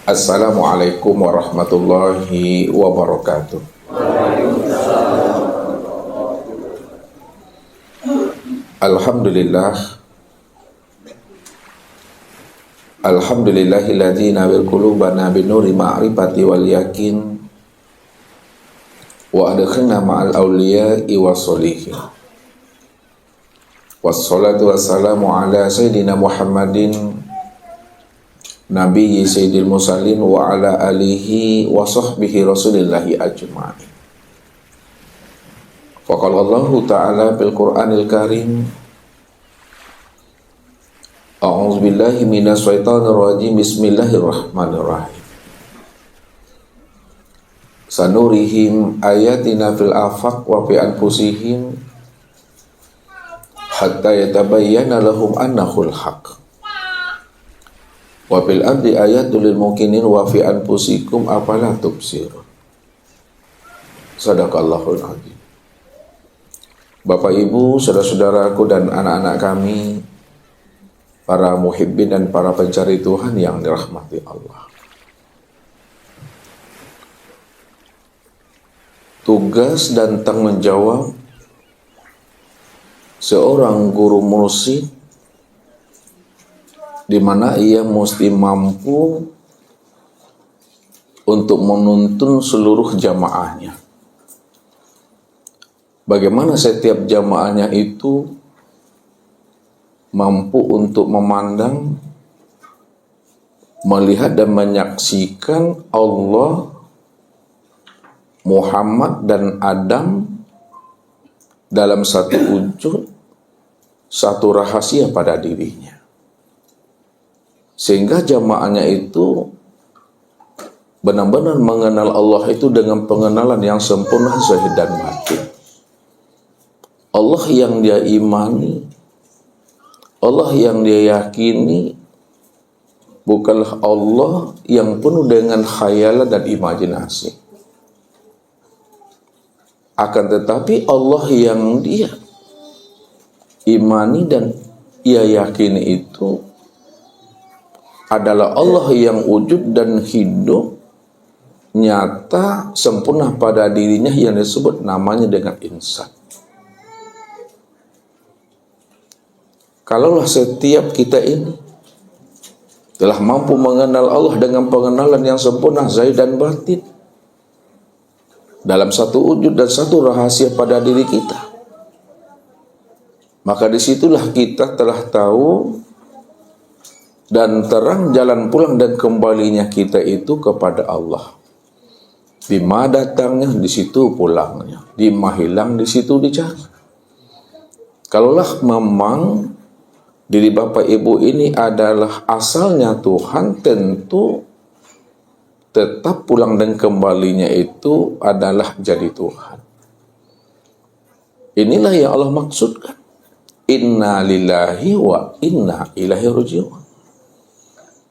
Assalamualaikum warahmatullahi wabarakatuh. Alhamdulillah, alhamdulillahilladzi nawwir qulubana binuri ma'rifati wal yakin wa adkhilna ma'al awliya'i wassolihin. Wassalatu wassalamu ala sayyidina Muhammadin Nabiyyi sayyidil mursalin wa ala alihi wa sahbihi rasulillahi ajma'in. Faqala Allah Ta'ala bil Qur'anil Karim, A'udzu billahi minas syaitonir rajim, bismillahirrahmanirrahim. Sanurihim ayatina fil afaq wa fi anfusihim hatta yatabayyana lahum annahul haqq. Wa fil ardi ayatul lil mukminin wa fi anfusikum afala tubsirun. Shadaqallahul azim. Bapak Ibu, saudara-saudaraku dan anak-anak kami, para muhibbin dan para pencari Tuhan yang dirahmati Allah. Tugas dan tanggung jawab seorang guru musik, di mana ia mesti mampu untuk menuntun seluruh jamaahnya. Bagaimana setiap jamaahnya itu mampu untuk memandang, melihat dan menyaksikan Allah, Muhammad dan Adam dalam satu wujud, satu rahasia pada dirinya. Sehingga jamaahnya itu benar-benar mengenal Allah itu dengan pengenalan yang sempurna zahir dan batin. Allah yang dia imani, Allah yang dia yakini, bukanlah Allah yang penuh dengan khayalan dan imajinasi. Akan tetapi Allah yang dia imani dan ia yakini itu adalah Allah yang wujud dan hidup, nyata, sempurna pada dirinya, yang disebut namanya dengan insan. Kalaulah setiap kita ini telah mampu mengenal Allah dengan pengenalan yang sempurna zahir dan batin, dalam satu wujud dan satu rahasia pada diri kita, maka disitulah kita telah tahu dan terang jalan pulang dan kembalinya kita itu kepada Allah. Di mana datangnya, di situ pulangnya. Di mana hilang, di situ dicari. Kalaulah memang diri Bapak Ibu ini adalah asalnya Tuhan, tentu tetap pulang dan kembalinya itu adalah jadi Tuhan. Inilah yang Allah maksudkan. Inna lillahi wa inna ilaihi raji'un.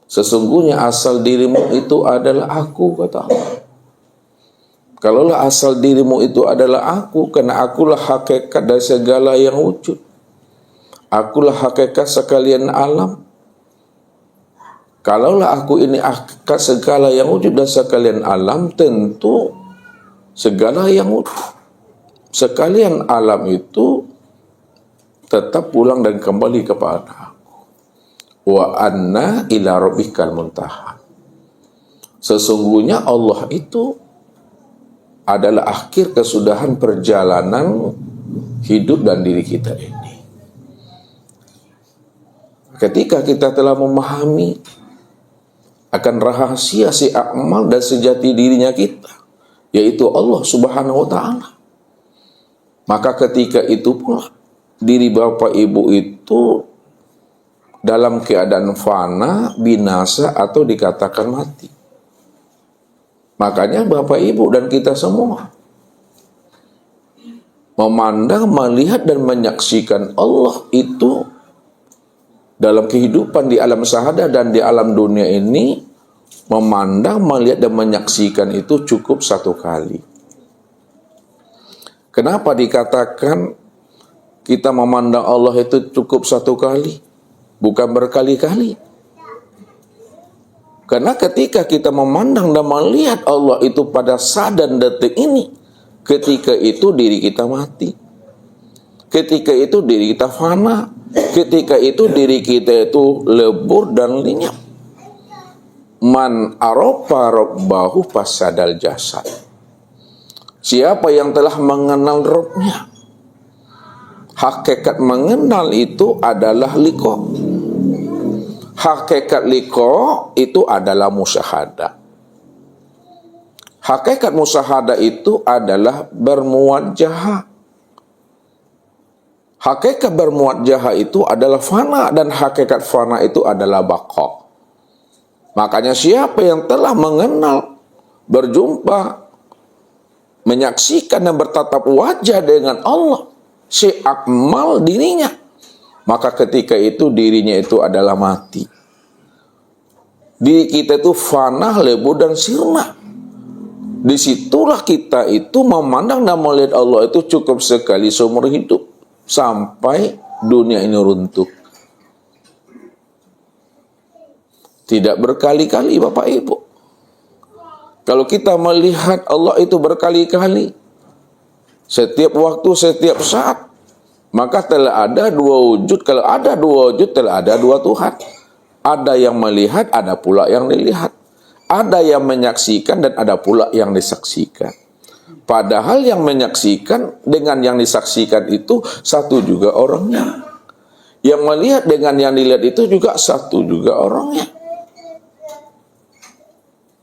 Sesungguhnya asal dirimu itu adalah aku, kata Allah. Kalaulah asal dirimu itu adalah aku, karena akulah hakikat dari segala yang wujud. Akulah hakikat sekalian alam. Kalaulah aku ini hakikat segala yang wujud dan sekalian alam, tentu segala yang wujud, sekalian alam itu tetap pulang dan kembali kepada aku. Wa anna ila rabbikal muntaha. Sesungguhnya Allah itu adalah akhir kesudahan perjalanan hidup dan diri kita ini. Ketika kita telah memahami akan rahasia si amal dan sejati dirinya kita, yaitu Allah Subhanahu wa Ta'ala, maka ketika itu pula diri Bapak Ibu itu dalam keadaan fana, binasa, atau dikatakan mati. Makanya Bapak Ibu dan kita semua memandang, melihat dan menyaksikan Allah itu dalam kehidupan di alam syahadah dan di alam dunia ini, memandang, melihat dan menyaksikan itu cukup satu kali. Kenapa dikatakan kita memandang Allah itu cukup satu kali, bukan berkali-kali? Karena ketika kita memandang dan melihat Allah itu pada saat dan detik ini, ketika itu diri kita mati. Ketika itu diri kita fana. Ketika itu diri kita itu lebur dan lenyap. Man arofa rabbahu fasadal jasad. Siapa yang telah mengenal Rabbnya, hakikat mengenal itu adalah liqa. Hakikat liqa itu adalah musyahadah. Hakikat musyahadah itu adalah bermuwajahah. Hakikat bermuwajahah itu adalah fana, dan hakikat fana itu adalah baqa. Makanya siapa yang telah mengenal, berjumpa, menyaksikan dan bertatap wajah dengan Allah, si akmal dirinya, maka ketika itu dirinya itu adalah mati. Diri kita itu fana, lebur dan sirna. Disitulah kita itu memandang dan melihat Allah itu cukup sekali seumur hidup, sampai dunia ini runtuh. Tidak berkali-kali Bapak Ibu. Kalau kita melihat Allah itu berkali-kali, setiap waktu, setiap saat, maka telah ada dua wujud. Kalau ada dua wujud, telah ada dua Tuhan. Ada yang melihat, ada pula yang dilihat. Ada yang menyaksikan dan ada pula yang disaksikan. Padahal yang menyaksikan dengan yang disaksikan itu satu juga orangnya. Yang melihat dengan yang dilihat itu juga satu juga orangnya.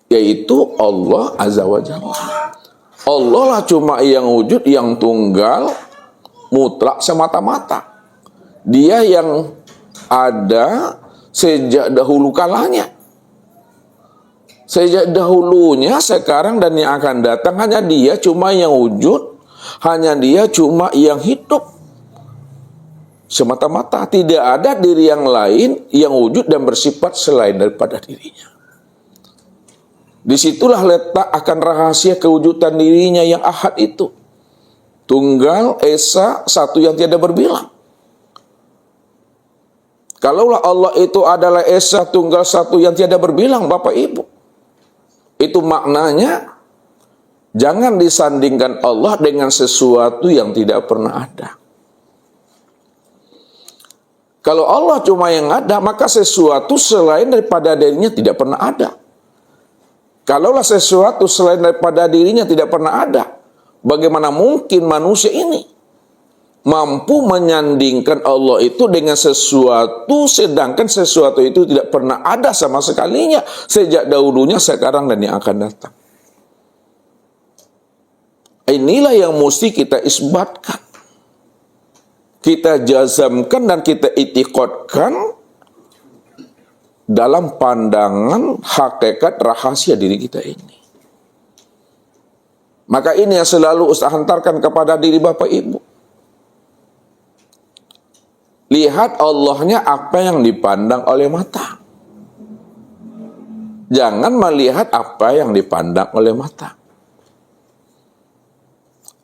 Yaitu Allah Azza wa Jalla. Allah lah cuma yang wujud, yang tunggal, mutlak semata-mata. Dia yang ada sejak dahulu kalanya. Sejak dahulunya, sekarang dan yang akan datang, hanya dia cuma yang wujud, hanya dia cuma yang hidup. Semata-mata, tidak ada diri yang lain yang wujud dan bersifat selain daripada dirinya. Disitulah letak akan rahasia kewujudan dirinya yang ahad itu. Tunggal, esa, satu yang tiada berbilang. Kalaulah Allah itu adalah esa, tunggal, satu yang tiada berbilang, Bapak Ibu, itu maknanya jangan disandingkan Allah dengan sesuatu yang tidak pernah ada. Kalau Allah cuma yang ada, maka sesuatu selain daripada dirinya tidak pernah ada. Kalaulah sesuatu selain daripada dirinya tidak pernah ada, bagaimana mungkin manusia ini mampu menyandingkan Allah itu dengan sesuatu, sedangkan sesuatu itu tidak pernah ada sama sekalinya sejak dahulunya, sekarang, dan yang akan datang. Inilah yang mesti kita isbatkan, kita jazamkan dan kita itikadkan dalam pandangan hakikat rahasia diri kita ini. Maka ini yang selalu Ustaz hantarkan kepada diri Bapak Ibu. Lihat Allahnya apa yang dipandang oleh mata. Jangan melihat apa yang dipandang oleh mata.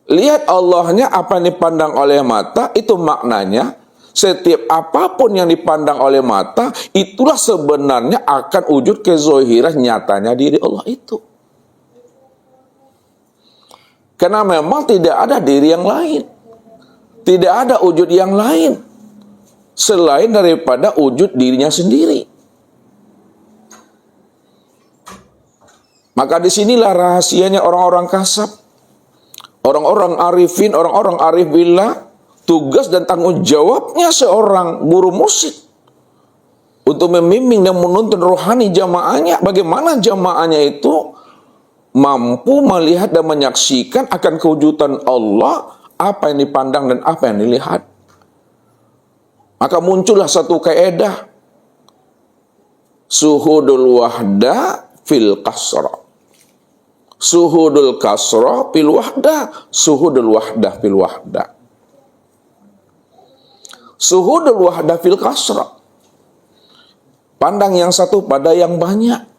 Lihat Allahnya apa yang dipandang oleh mata, itu maknanya setiap apapun yang dipandang oleh mata, itulah sebenarnya akan wujud kezohiran nyatanya diri Allah itu. Karena memang tidak ada diri yang lain. Tidak ada wujud yang lain selain daripada wujud dirinya sendiri. Maka disinilah rahasianya orang-orang kasab, orang-orang arifin, orang-orang arif billah. Tugas dan tanggung jawabnya seorang guru musik untuk membimbing dan menuntun rohani jamaahnya. Bagaimana jamaahnya itu mampu melihat dan menyaksikan akan kewujudan Allah, apa yang dipandang dan apa yang dilihat. Maka muncullah satu kaidah, suhudul wahda fil kasra, suhudul kasra fil wahda, suhudul wahda fil wahda. Suhudul wahda fil kasra, pandang yang satu pada yang banyak.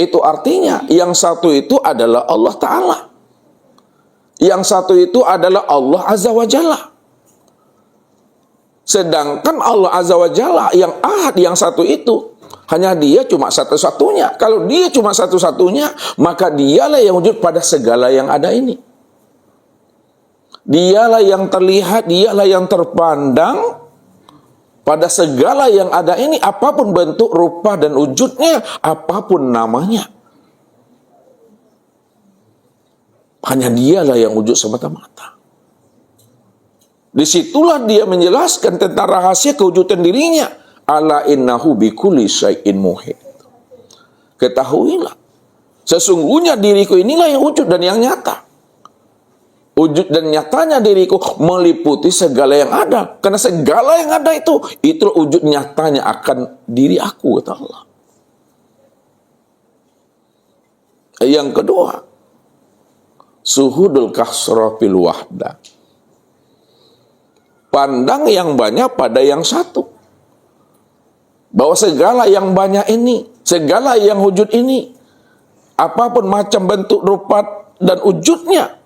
Itu artinya yang satu itu adalah Allah Ta'ala, yang satu itu adalah Allah Azza wa Jalla. Sedangkan Allah Azza wa Jalla yang ahad, yang satu itu Hanya dia cuma satu-satunya. Kalau dia cuma satu-satunya, maka dialah yang wujud pada segala yang ada ini. Dialah yang terlihat, dialah yang terpandang pada segala yang ada ini, apapun bentuk, rupa, dan wujudnya, apapun namanya. Hanya dialah yang wujud semata-mata. Disitulah dia menjelaskan tentang rahasia kewujudan dirinya. Ala innahu bikulli syai'in muhit. Ketahuilah, sesungguhnya diriku inilah yang wujud dan yang nyata. Wujud dan nyatanya diriku meliputi segala yang ada. Karena segala yang ada itu wujud nyatanya akan diri aku, kata Allah. Yang kedua, suhudul kasra fil wahda. Pandang yang banyak pada yang satu. Bahwa segala yang banyak ini, segala yang wujud ini, apapun macam bentuk, rupa, dan wujudnya,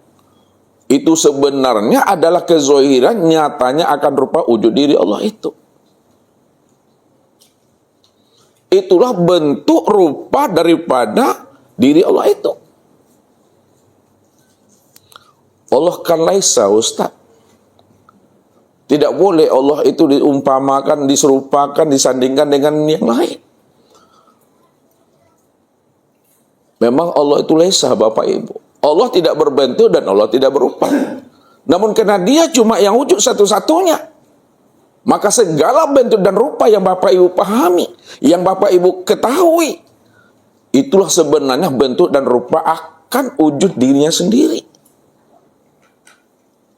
itu sebenarnya adalah kezohiran nyatanya akan rupa wujud diri Allah itu. Itulah bentuk rupa daripada diri Allah itu. Allah kan laisa, Ustaz. Tidak boleh Allah itu diumpamakan, diserupakan, disandingkan dengan yang lain. Memang Allah itu laisa, Bapak Ibu. Allah tidak berbentuk dan Allah tidak berupa. Namun karena dia cuma yang wujud satu-satunya, maka segala bentuk dan rupa yang Bapak Ibu pahami, yang Bapak Ibu ketahui, itulah sebenarnya bentuk dan rupa akan wujud dirinya sendiri.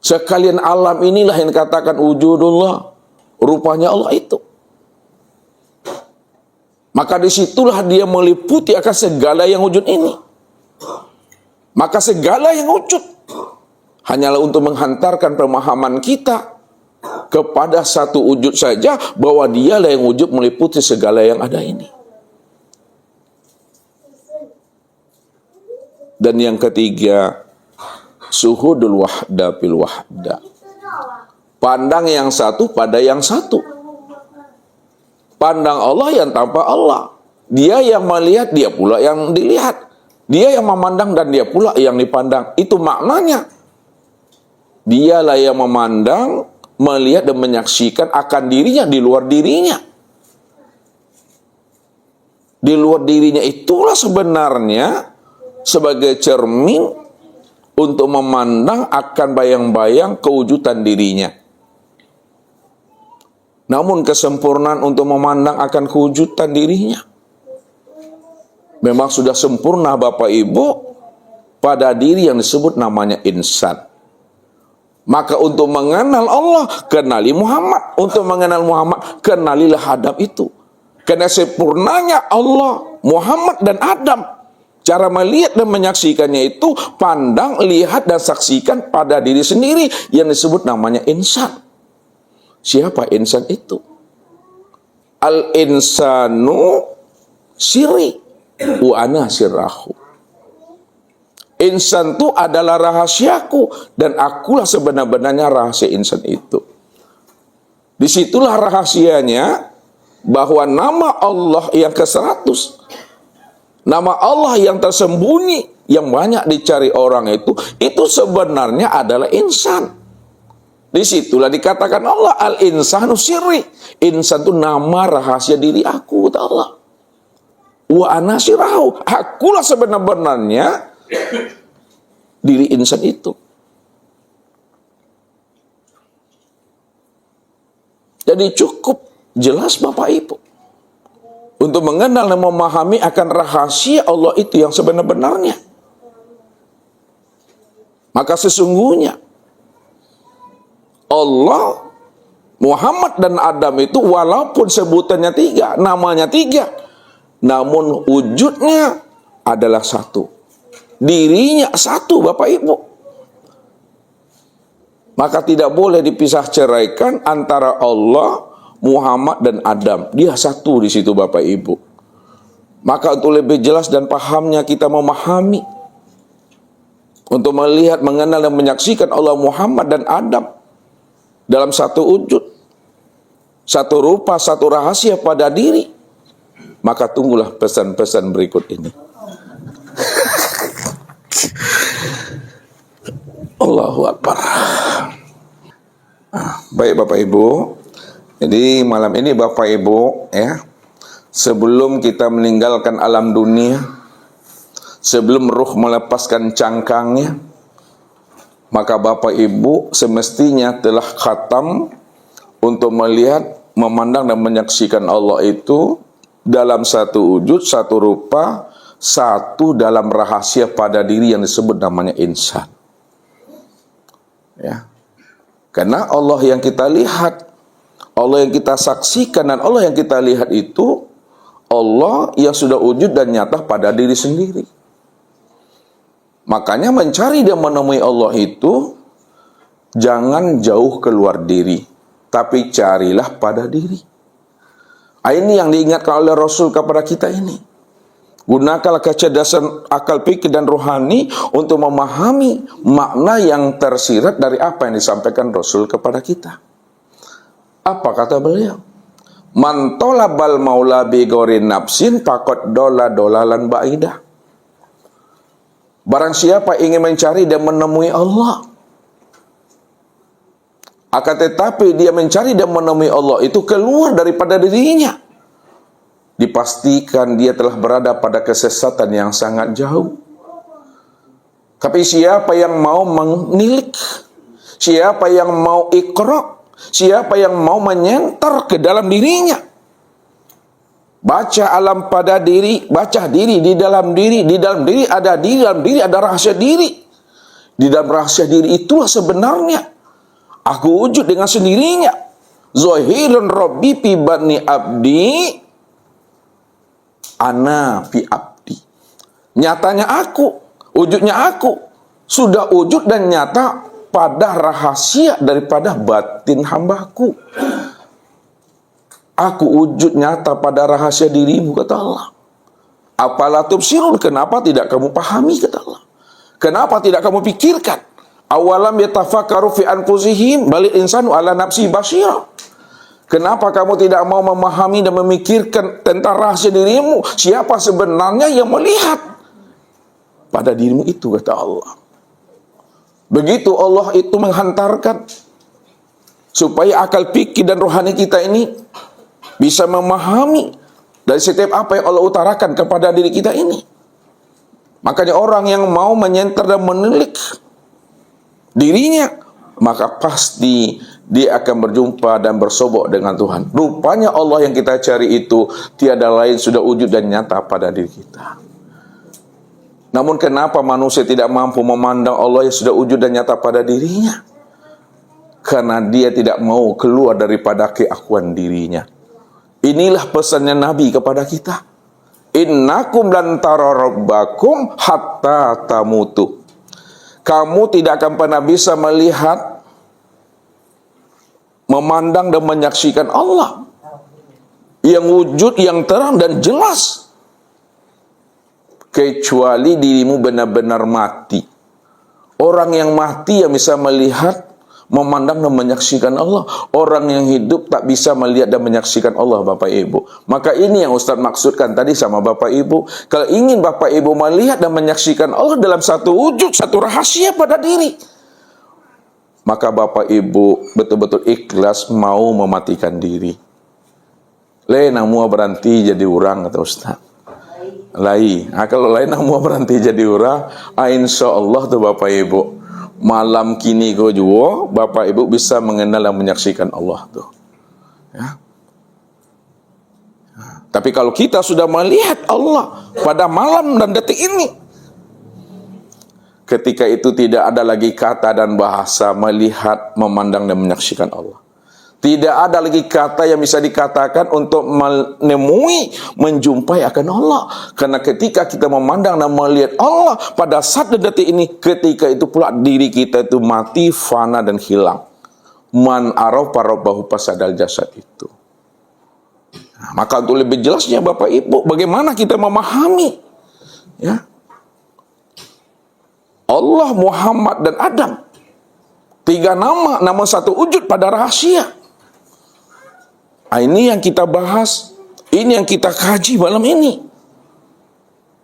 Sekalian alam inilah yang dikatakan wujudullah, rupanya Allah itu. Maka disitulah dia meliputi akan segala yang wujud ini. Maka segala yang wujud hanyalah untuk menghantarkan pemahaman kita kepada satu wujud saja, bahwa dialah yang wujud meliputi segala yang ada ini. Dan yang ketiga, suhudul wahda fil wahda. Pandang yang satu pada yang satu. Pandang Allah yang tanpa Allah. Dia yang melihat, dia pula yang dilihat. Dia yang memandang dan dia pula yang dipandang. Itu maknanya. Dialah yang memandang, melihat dan menyaksikan akan dirinya di luar dirinya. Di luar dirinya itulah sebenarnya sebagai cermin untuk memandang akan bayang-bayang kewujudan dirinya. Namun kesempurnaan untuk memandang akan kewujudan dirinya memang sudah sempurna, Bapak Ibu, pada diri yang disebut namanya insan. Maka untuk mengenal Allah, kenali Muhammad. Untuk mengenal Muhammad, kenalilah Adam itu. Karena sempurnanya Allah, Muhammad, dan Adam. Cara melihat dan menyaksikannya itu pandang, lihat, dan saksikan pada diri sendiri yang disebut namanya insan. Siapa insan itu? Al-insanu siri wa ana sirrahu. Insan itu adalah rahasiaku dan akulah sebenar-benarnya rahasia insan itu. Disitulah rahasianya bahwa nama Allah yang ke-100, nama Allah yang tersembunyi, yang banyak dicari orang itu sebenarnya adalah insan. Disitulah dikatakan Allah al-insanu sirri. Insan itu nama rahasia diri aku, kata Allah. Wa ana sirrahu, akulah sebenar-benarnya diri insan itu. Jadi cukup jelas Bapak Ibu untuk mengenal dan memahami akan rahasia Allah itu yang sebenar-benarnya. Maka sesungguhnya Allah, Muhammad, dan Adam itu walaupun sebutannya 3, namanya 3, namun wujudnya adalah satu. Dirinya satu, Bapak Ibu. Maka tidak boleh dipisah ceraikan antara Allah, Muhammad, dan Adam. Dia satu di situ, Bapak Ibu. Maka untuk lebih jelas dan pahamnya kita memahami, untuk melihat, mengenal, dan menyaksikan Allah, Muhammad, dan Adam dalam satu wujud, satu rupa, satu rahasia pada diri, maka tunggulah pesan-pesan berikut ini. Allahu Akbar. Baik Bapak Ibu, jadi malam ini Bapak Ibu ya, sebelum kita meninggalkan alam dunia, sebelum ruh melepaskan cangkangnya, maka Bapak Ibu semestinya telah khatam untuk melihat, memandang dan menyaksikan Allah itu dalam satu wujud, satu rupa, satu dalam rahasia pada diri yang disebut namanya insan. Ya. Karena Allah yang kita lihat, Allah yang kita saksikan, dan Allah yang kita lihat itu Allah yang sudah wujud dan nyata pada diri sendiri. Makanya mencari dan menemui Allah itu jangan jauh keluar diri, tapi carilah pada diri. Ini yang diingatkan oleh Rasul kepada kita ini. Gunakanlah kecerdasan akal pikir dan rohani untuk memahami makna yang tersirat dari apa yang disampaikan Rasul kepada kita. Apa kata beliau? Man talabal maula bi ghairi nafsin faqad dolalan ba'idah. Barang siapa ingin mencari dan menemui Allah, akan tetapi dia mencari dan menemui Allah itu keluar daripada dirinya, dipastikan dia telah berada pada kesesatan yang sangat jauh. Tapi siapa yang mau menilik, siapa yang mau iqra, siapa yang mau menyentar ke dalam dirinya, baca alam pada diri, baca diri, di dalam diri ada diri, dalam diri ada rahasia diri. Di dalam rahasia diri itulah sebenarnya aku wujud dengan sendirinya. Zahirun rabbi fi batni abdi ana fi abdi. Nyatanya aku, wujudnya aku, sudah wujud dan nyata pada rahasia daripada batin hambaku. Aku wujud nyata pada rahasia dirimu, kata Allah. Apalah tubsirun, kenapa tidak kamu pahami, kata Allah. Kenapa tidak kamu pikirkan? Awalam yatafakkaru fi anfusihim balil insanu ala nafsi basyira. Kenapa kamu tidak mau memahami dan memikirkan tentang rahasia dirimu? Siapa sebenarnya yang melihat pada dirimu itu, kata Allah. Begitu Allah itu menghantarkan supaya akal pikir dan rohani kita ini bisa memahami dari setiap apa yang Allah utarakan kepada diri kita ini. Makanya orang yang mau menyentar dan menilik dirinya, maka pasti dia akan berjumpa dan bersobok dengan Tuhan. Rupanya Allah yang kita cari itu tiada lain, sudah wujud dan nyata pada diri kita. Namun kenapa manusia tidak mampu memandang Allah yang sudah wujud dan nyata pada dirinya? Karena dia tidak mau keluar daripada keakuan dirinya. Inilah pesannya Nabi kepada kita. Innakum lan tara rabbakum hatta tamutu. Kamu tidak akan pernah bisa melihat, memandang dan menyaksikan Allah yang wujud, yang terang dan jelas, kecuali dirimu benar-benar mati. Orang yang mati yang bisa melihat, memandang dan menyaksikan Allah. Orang yang hidup tak bisa melihat dan menyaksikan Allah, Bapak Ibu. Maka ini yang Ustaz maksudkan tadi sama Bapak Ibu. Kalau ingin Bapak Ibu melihat dan menyaksikan Allah dalam satu wujud, satu rahasia pada diri, maka Bapak Ibu betul-betul ikhlas mau mematikan diri. Lain mua berhenti jadi orang, kata Ustaz. Lain. Kalau lain mua berhenti jadi orang, insya Allah tuh Bapak Ibu, malam kini kau juga Bapak Ibu bisa mengenal dan menyaksikan Allah tuh. Ya. Tapi kalau kita sudah melihat Allah pada malam dan detik ini, ketika itu tidak ada lagi kata dan bahasa melihat, memandang dan menyaksikan Allah. Tidak ada lagi kata yang bisa dikatakan untuk menemui, menjumpai akan Allah. Karena ketika kita memandang dan melihat Allah pada saat dan detik ini, ketika itu pula diri kita itu mati, fana dan hilang. Man arafa rabbahu fasadal jasad itu. Nah, maka untuk lebih jelasnya Bapak Ibu, bagaimana kita memahami ya, Allah, Muhammad dan Adam, tiga nama, namun satu wujud pada rahasia. Ini yang kita bahas Ini yang kita kaji malam ini.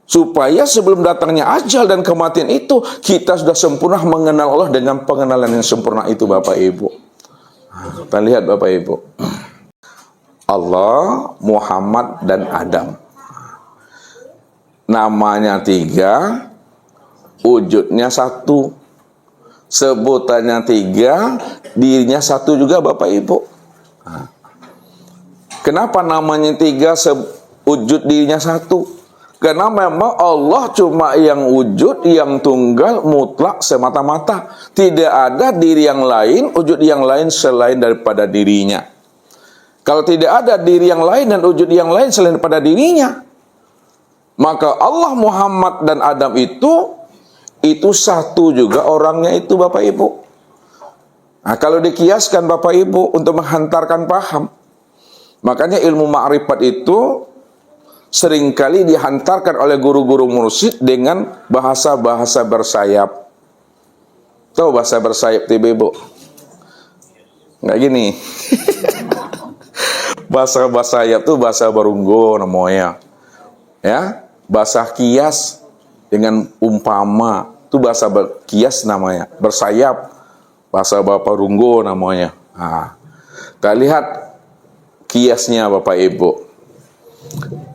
Supaya sebelum datangnya ajal dan kematian itu, kita sudah sempurna mengenal Allah dengan pengenalan yang sempurna itu, Bapak Ibu. Kita lihat Bapak Ibu. Allah, Muhammad, dan Adam. Namanya 3, wujudnya 1. Sebutannya 3, dirinya 1 juga Bapak Ibu. Kenapa namanya 3, wujud dirinya 1? Karena memang Allah cuma yang wujud, yang tunggal, mutlak, semata-mata. Tidak ada diri yang lain, wujud yang lain selain daripada dirinya. Kalau tidak ada diri yang lain dan wujud yang lain selain daripada dirinya, maka Allah, Muhammad, dan Adam itu 1 juga orangnya itu Bapak Ibu. Nah, kalau dikiaskan Bapak Ibu untuk menghantarkan paham, makanya ilmu ma'rifat itu seringkali dihantarkan oleh guru-guru mursyid dengan bahasa-bahasa bersayap. Tahu bahasa bersayap tiba Ibu? Nggak gini. Bahasa bersayap itu bahasa barunggo namanya. Ya, bahasa kias dengan umpama itu bahasa kias namanya, bersayap. Bahasa Bapak Runggo namanya. Nah, kita lihat kiasnya Bapak Ibu.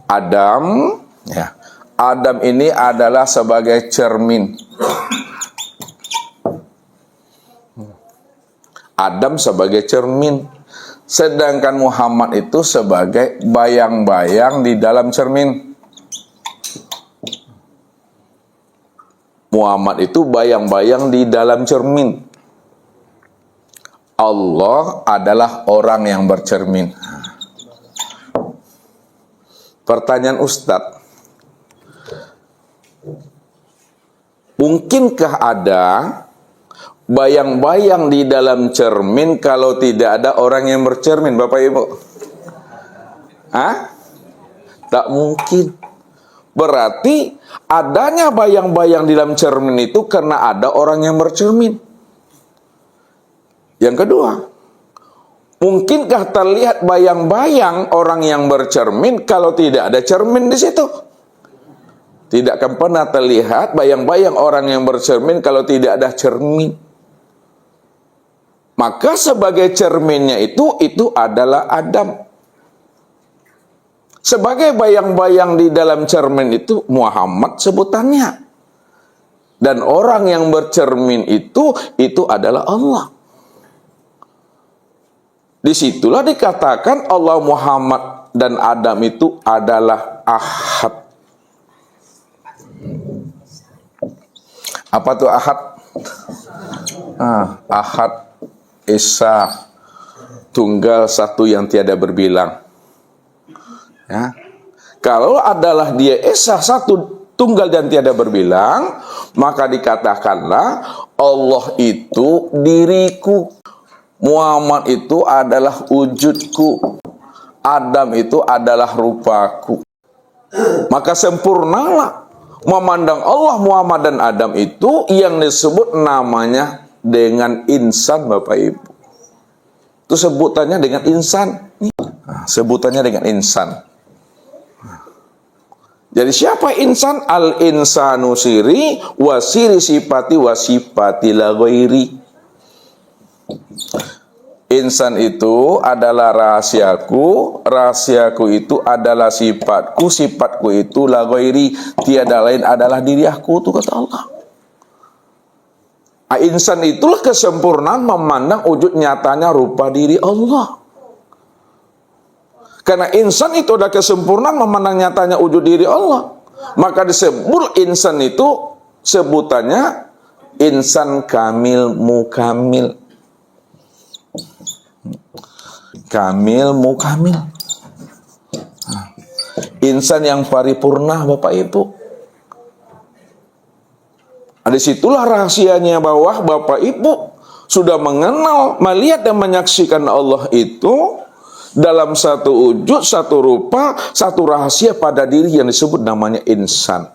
Adam, ya. Adam ini adalah sebagai cermin. Adam sebagai cermin. Sedangkan Muhammad itu sebagai bayang-bayang di dalam cermin. Muhammad itu bayang-bayang di dalam cermin. Allah adalah orang yang bercermin. Pertanyaan Ustadz, mungkinkah ada bayang-bayang di dalam cermin kalau tidak ada orang yang bercermin, Bapak Ibu? Tak mungkin. Berarti adanya bayang-bayang di dalam cermin itu karena ada orang yang bercermin. Yang kedua, mungkinkah terlihat bayang-bayang orang yang bercermin kalau tidak ada cermin di situ? Tidak akan pernah terlihat bayang-bayang orang yang bercermin kalau tidak ada cermin. Maka sebagai cerminnya itu adalah Adam. Sebagai bayang-bayang di dalam cermin itu Muhammad sebutannya. Dan orang yang bercermin itu adalah Allah. Disitulah dikatakan Allah, Muhammad, dan Adam itu adalah ahad. Apa tuh ahad? Ahad, esa, tunggal, satu yang tiada berbilang. Ya. Kalau adalah dia esa, satu, tunggal dan tiada berbilang, maka dikatakanlah Allah itu diriku. Muhammad itu adalah wujudku. Adam itu adalah rupaku. Maka sempurnalah memandang Allah, Muhammad, dan Adam itu yang disebut namanya dengan insan, Bapak Ibu. Itu sebutannya dengan insan. Sebutannya dengan insan. Jadi siapa insan? Al-insanu siri wasiri sifati wasifati la ghairi. Insan itu adalah rahasiaku, rahasiaku itu adalah sifatku, sifatku itu la ghairi, tiada lain adalah diri aku, itu kata Allah. Insan itulah kesempurnaan memandang wujud nyatanya rupa diri Allah. Karena insan itu adalah kesempurnaan memandang nyatanya wujud diri Allah, maka disebut insan itu sebutannya insan kamil mukamil. Kamil mukamil. Insan yang paripurna, Bapak Ibu. Disitulah rahasianya bahwa Bapak Ibu sudah mengenal, melihat dan menyaksikan Allah itu dalam satu wujud, satu rupa, satu rahasia pada diri yang disebut namanya insan.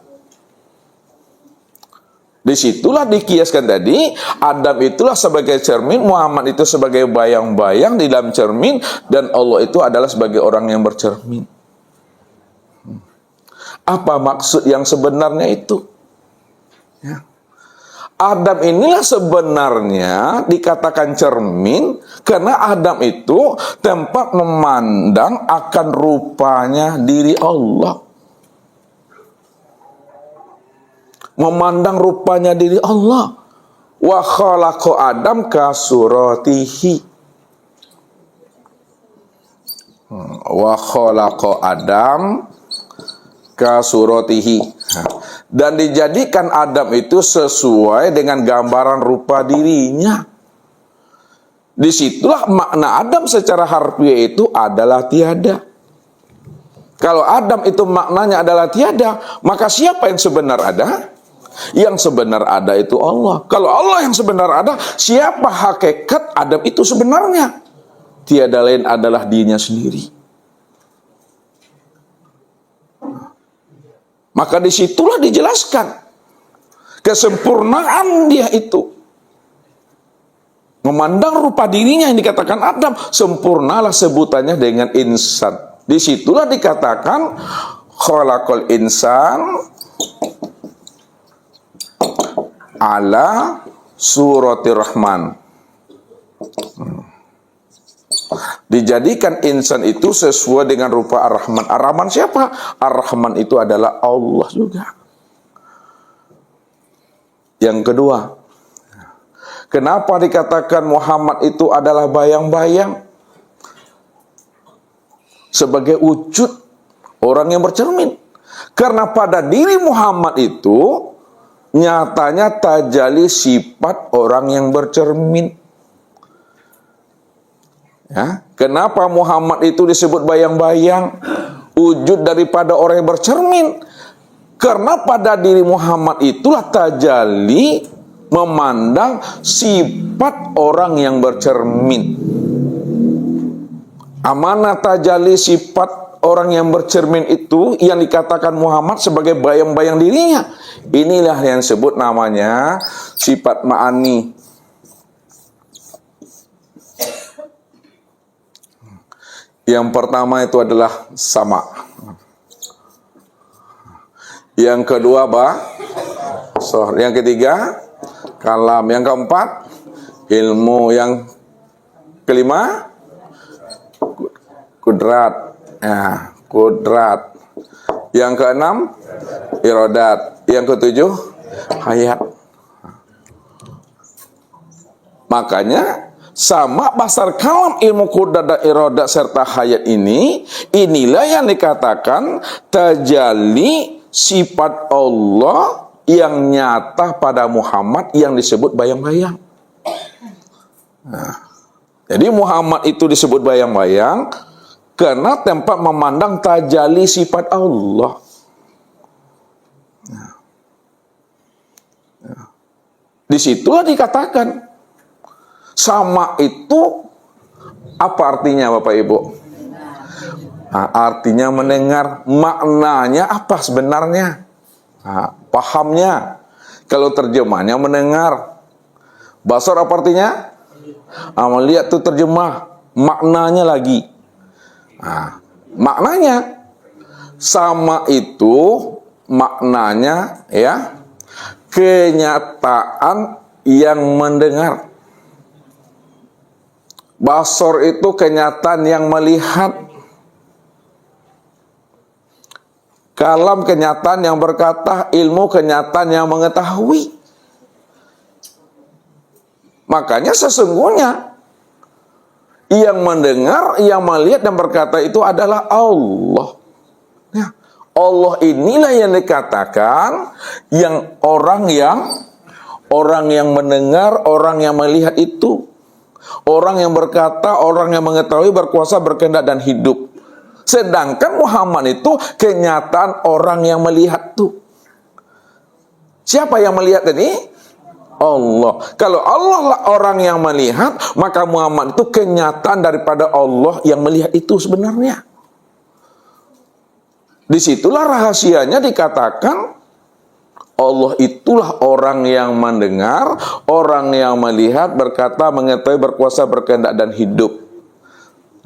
Disitulah dikiaskan tadi, Adam itulah sebagai cermin, Muhammad itu sebagai bayang-bayang di dalam cermin, dan Allah itu adalah sebagai orang yang bercermin. Apa maksud yang sebenarnya itu? Ya. Adam inilah sebenarnya dikatakan cermin karena Adam itu tempat memandang akan rupanya diri Allah. Memandang rupanya diri Allah. Wa khalaqa Adam ka suratihi. Wa khalaqa Adam ka suratihi. Dan dijadikan Adam itu sesuai dengan gambaran rupa dirinya. Disitulah makna Adam secara harfiah itu adalah tiada. Kalau Adam itu maknanya adalah tiada, maka siapa yang sebenar ada? Yang sebenar ada itu Allah. Kalau Allah yang sebenar ada, siapa hakikat Adam itu sebenarnya? Tiada lain adalah dirinya sendiri. Maka disitulah dijelaskan kesempurnaan dia itu. Memandang rupa dirinya yang dikatakan Adam, sempurnalah sebutannya dengan insan. Disitulah dikatakan khalaqal insan ala surati rahman. Dijadikan insan itu sesuai dengan rupa Ar-Rahman. Ar-Rahman siapa? Ar-Rahman itu adalah Allah juga. Yang kedua, kenapa dikatakan Muhammad itu adalah bayang-bayang? Sebagai wujud orang yang bercermin. Karena pada diri Muhammad itu nyatanya tajali sifat orang yang bercermin. Ya, kenapa Muhammad itu disebut bayang-bayang, wujud daripada orang yang bercermin? Karena pada diri Muhammad itulah tajalli memandang sifat orang yang bercermin. Amanah tajalli sifat orang yang bercermin itu yang dikatakan Muhammad sebagai bayang-bayang dirinya. Inilah yang disebut namanya sifat ma'ani. Yang pertama itu adalah sama. Yang kedua basar. Yang ketiga kalam. Yang keempat ilmu. Yang kelima kudrat. Ya, kudrat. Yang keenam iradat. Yang ketujuh hayat. Makanya sama basar kalam, ilmu kudrat dan iradat serta hayat inilah yang dikatakan tajalli sifat Allah yang nyata pada Muhammad yang disebut bayang-bayang. Nah, jadi Muhammad itu disebut bayang-bayang karena tempat memandang tajalli sifat Allah. Disitulah dikatakan sama itu apa artinya Bapak Ibu? Nah, artinya mendengar. Maknanya apa sebenarnya? Nah, pahamnya. Kalau terjemahnya mendengar. Basar apa artinya? Melihat itu terjemah. Maknanya lagi. Nah, maknanya sama itu maknanya ya kenyataan yang mendengar. Basar itu kenyataan yang melihat. Kalam kenyataan yang berkata, ilmu kenyataan yang mengetahui. Makanya sesungguhnya yang mendengar, yang melihat dan berkata itu adalah Allah. Ya, Allah inilah yang dikatakan yang orang yang mendengar, orang yang melihat itu. Orang yang berkata, orang yang mengetahui, berkuasa, berkehendak dan hidup. Sedangkan Muhammad itu kenyataan orang yang melihat tuh. Siapa yang melihat tadi? Allah. Kalau Allah lah orang yang melihat, maka Muhammad itu kenyataan daripada Allah yang melihat itu sebenarnya. Disitulah rahasianya dikatakan Allah itulah orang yang mendengar, orang yang melihat, berkata, mengetahui, berkuasa, berkehendak dan hidup.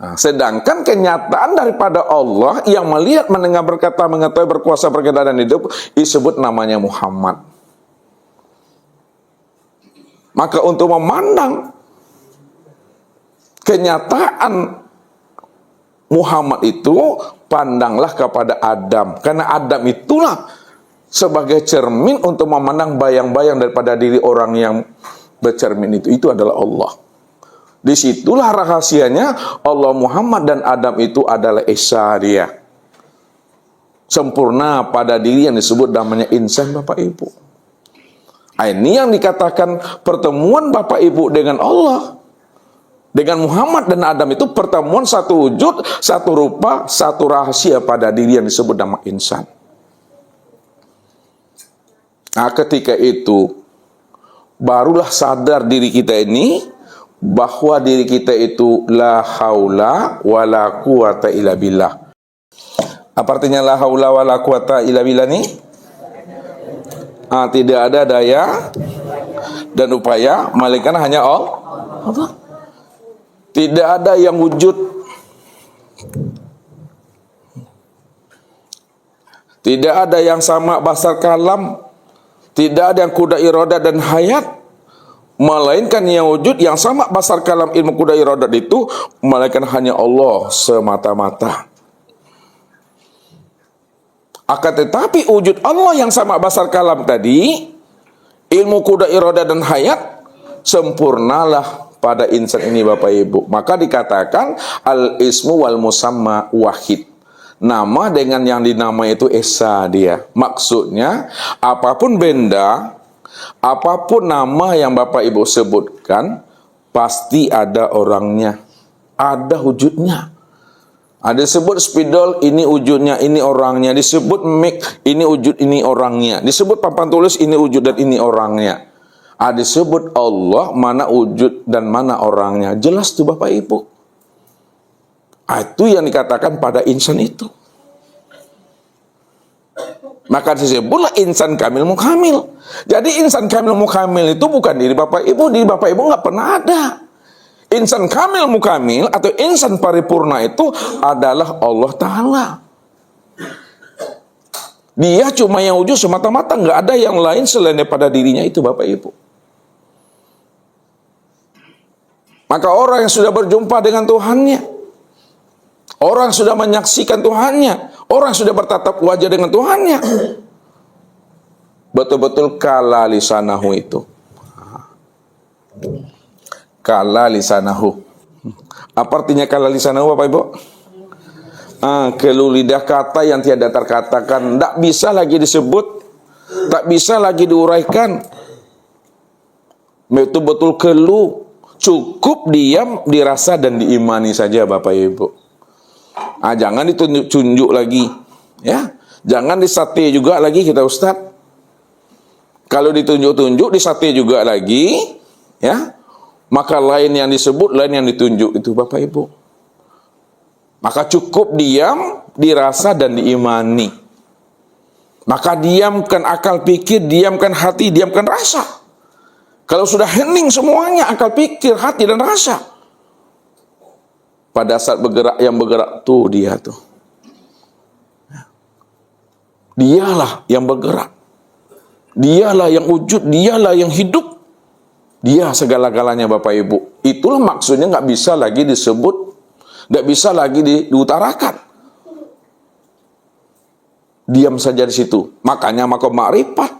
Nah, sedangkan kenyataan daripada Allah yang melihat, mendengar, berkata, mengetahui, berkuasa, berkehendak dan hidup disebut namanya Muhammad. Maka untuk memandang kenyataan Muhammad itu, pandanglah kepada Adam. Karena Adam itulah sebagai cermin untuk memandang bayang-bayang daripada diri orang yang bercermin itu adalah Allah. Disitulah rahasianya Allah, Muhammad dan Adam itu adalah Esa dia. Sempurna pada diri yang disebut namanya insan, Bapak Ibu. Ini yang dikatakan pertemuan Bapak Ibu dengan Allah, dengan Muhammad dan Adam itu pertemuan satu wujud, satu rupa, satu rahasia pada diri yang disebut nama insan. Nah, ketika itu barulah sadar diri kita ini bahwa diri kita itu la haula wala quwata illa billah. Apa artinya la haula wala quwata illa billah nih? Tidak ada daya dan upaya melainkan hanya Allah. Tidak ada yang wujud, tidak ada yang sama basar kalam, tidak ada yang kuda iroda dan hayat, melainkan yang wujud yang sama basar kalam ilmu kuda irodat itu melainkan hanya Allah semata-mata. Akan tetapi wujud Allah yang sama basar kalam tadi, ilmu kuda irodat dan hayat, sempurnalah pada insan ini, Bapak Ibu. Maka dikatakan al-ismu wal musamma wahid. Nama dengan yang dinamai itu esa dia. Maksudnya apapun benda, apapun nama yang Bapak Ibu sebutkan, pasti ada orangnya, ada wujudnya. Ada disebut spidol, ini wujudnya, ini orangnya. Disebut mic, ini wujud, ini orangnya. Disebut papan tulis, ini wujud dan ini orangnya. Ada disebut Allah, mana wujud dan mana orangnya. Jelas tuh Bapak Ibu. Itu yang dikatakan pada insan itu. Maka disebutlah insan kamil mukamil. Jadi insan kamil mukamil itu bukan diri Bapak Ibu. Diri Bapak Ibu nggak pernah ada. Insan kamil mukamil atau insan paripurna itu adalah Allah Ta'ala. Dia cuma yang wujud semata-mata, nggak ada yang lain selain daripada dirinya itu, Bapak Ibu. Maka orang yang sudah berjumpa dengan Tuhannya, orang sudah menyaksikan Tuhannya, orang sudah bertatap wajah dengan Tuhannya, betul-betul kala lisanahu itu. Kala lisanahu. Apa artinya kala lisanahu, Bapak Ibu? Keluh lidah kata yang tiada terkatakan, tidak bisa lagi disebut, tak bisa lagi diuraikan. Betul-betul keluh, cukup diam, dirasa dan diimani saja, Bapak Ibu. Jangan ditunjuk-tunjuk lagi, ya. Jangan disate juga lagi kita Ustaz. Kalau ditunjuk-tunjuk, disate juga lagi, ya. Maka lain yang disebut, lain yang ditunjuk itu, Bapak Ibu. Maka cukup diam, dirasa dan diimani. Maka diamkan akal pikir, diamkan hati, diamkan rasa. Kalau sudah hening semuanya, akal pikir, hati dan rasa, pada saat bergerak, yang bergerak tuh dia tuh. Dialah yang bergerak. Dialah yang wujud, dialah yang hidup. Dia segala-galanya, Bapak Ibu. Itulah maksudnya nggak bisa lagi disebut, nggak bisa lagi diutarakan. Diam saja di situ. Makanya makom ma'rifat.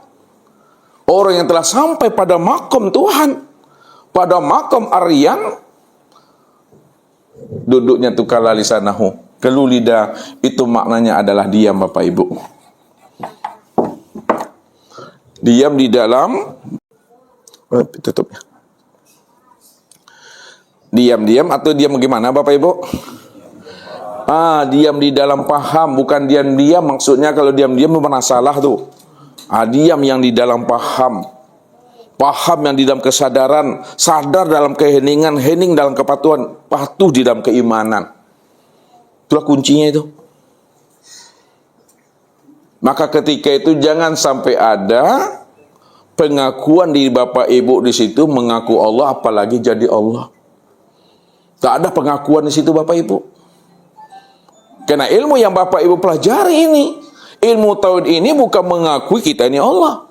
Orang yang telah sampai pada makom Tuhan, pada makom aryan, duduknya tu kala lisanahu, keluh lidah, itu maknanya adalah diam, Bapak Ibu. Diam di dalam, tutupnya. Diam-diam atau diam bagaimana, Bapak Ibu? Diam di dalam paham, bukan diam-diam. Maksudnya kalau diam-diam itu pernah salah tuh. Diam yang di dalam paham. Paham yang di dalam kesadaran, sadar dalam keheningan, hening dalam kepatuhan, patuh di dalam keimanan. Itulah kuncinya itu. Maka ketika itu jangan sampai ada pengakuan di Bapak Ibu di situ mengaku Allah, apalagi jadi Allah. Tak ada pengakuan di situ Bapak Ibu. Karena ilmu yang Bapak Ibu pelajari ini, ilmu tauhid ini bukan mengakui kita ini Allah.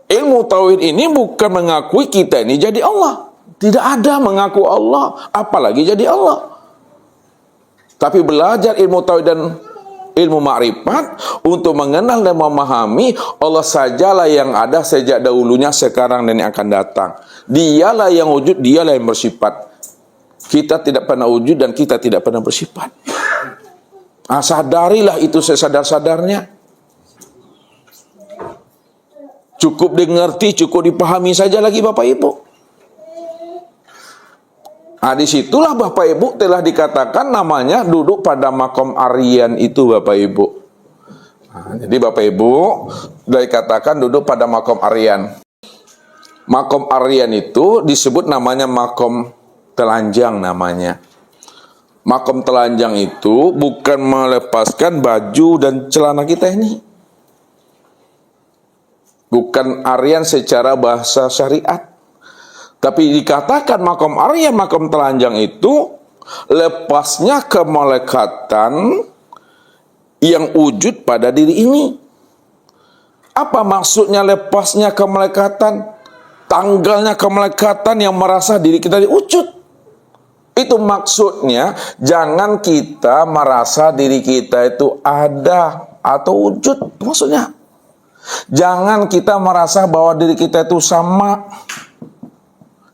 Ilmu tauhid ini bukan mengakui kita ini jadi Allah. Tidak ada mengaku Allah, apalagi jadi Allah. Tapi belajar ilmu tauhid dan ilmu makrifat untuk mengenal dan memahami Allah sajalah yang ada sejak dahulunya, sekarang dan yang akan datang. Dialah yang wujud, dialah yang bersifat. Kita tidak pernah wujud dan kita tidak pernah bersifat. Sadarilah itu sesadar-sadarnya. Cukup dimengerti, cukup dipahami saja lagi Bapak Ibu. Disitulah Bapak Ibu telah dikatakan namanya duduk pada makom Aryan itu Bapak Ibu. Jadi Bapak Ibu sudah dikatakan duduk pada makom Aryan. Makom Aryan itu disebut namanya makom telanjang namanya. Makom telanjang itu bukan melepaskan baju dan celana kita ini. Bukan Aryan secara bahasa syariat. Tapi dikatakan makom Aryan, makom telanjang itu lepasnya kemalekatan yang wujud pada diri ini. Apa maksudnya lepasnya kemalekatan? Tanggalnya kemalekatan yang merasa diri kita diwujud. Itu maksudnya jangan kita merasa diri kita itu ada atau wujud. Maksudnya jangan kita merasa bahwa diri kita itu sama.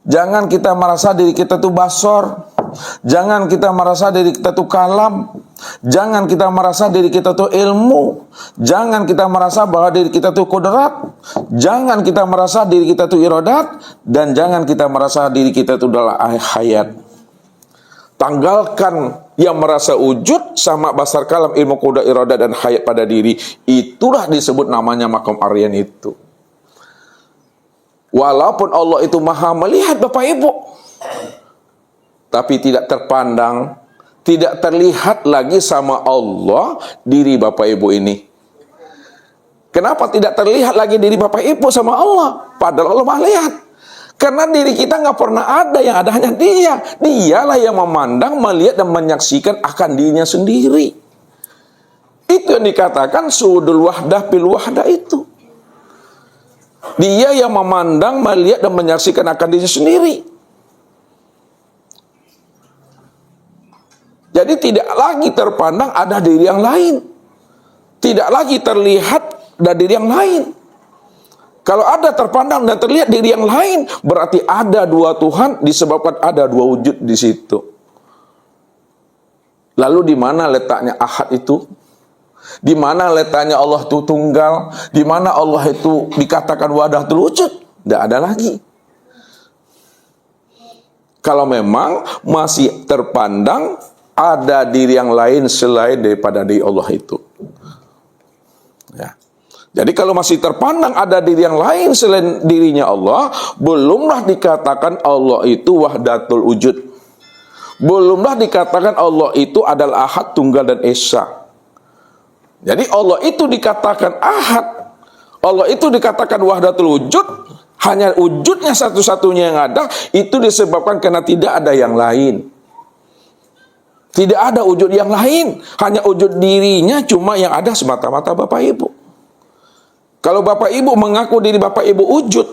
Jangan kita merasa diri kita itu basor. Jangan kita merasa diri kita itu kalam. Jangan kita merasa diri kita itu ilmu. Jangan kita merasa bahwa diri kita itu kodrat. Jangan kita merasa diri kita itu iradat. Dan jangan kita merasa diri kita itu adalah hayat. Tanggalkan yang merasa wujud sama basar kalam, ilmu kodrat, iradat dan hayat pada diri. Itulah disebut namanya makom Aryan itu. Walaupun Allah itu maha melihat Bapak Ibu, tapi tidak terpandang, tidak terlihat lagi sama Allah diri Bapak Ibu ini. Kenapa tidak terlihat lagi diri Bapak Ibu sama Allah? Padahal Allah maha lihat. Karena diri kita nggak pernah ada, yang ada hanya Dia. Dialah yang memandang, melihat dan menyaksikan akan dirinya sendiri. Itu yang dikatakan suhudul wahdah fil wahdah itu. Dia yang memandang, melihat dan menyaksikan akan dirinya sendiri. Jadi tidak lagi terpandang ada diri yang lain. Tidak lagi terlihat ada diri yang lain. Kalau ada terpandang dan terlihat diri yang lain, berarti ada dua Tuhan disebabkan ada dua wujud di situ. Lalu di mana letaknya ahad itu? Di mana letaknya Allah itu tunggal? Di mana Allah itu dikatakan wahdatul wujud? Tidak ada lagi. Kalau memang masih terpandang ada diri yang lain selain daripada diri Allah itu. Ya. Jadi kalau masih terpandang ada diri yang lain selain dirinya Allah, belumlah dikatakan Allah itu wahdatul wujud. Belumlah dikatakan Allah itu adalah ahad, tunggal dan esa. Jadi Allah itu dikatakan ahad, Allah itu dikatakan wahdatul wujud, hanya wujudnya satu-satunya yang ada, itu disebabkan karena tidak ada yang lain. Tidak ada wujud yang lain, hanya wujud dirinya cuma yang ada semata-mata Bapak Ibu. Kalau Bapak Ibu mengaku diri Bapak Ibu wujud,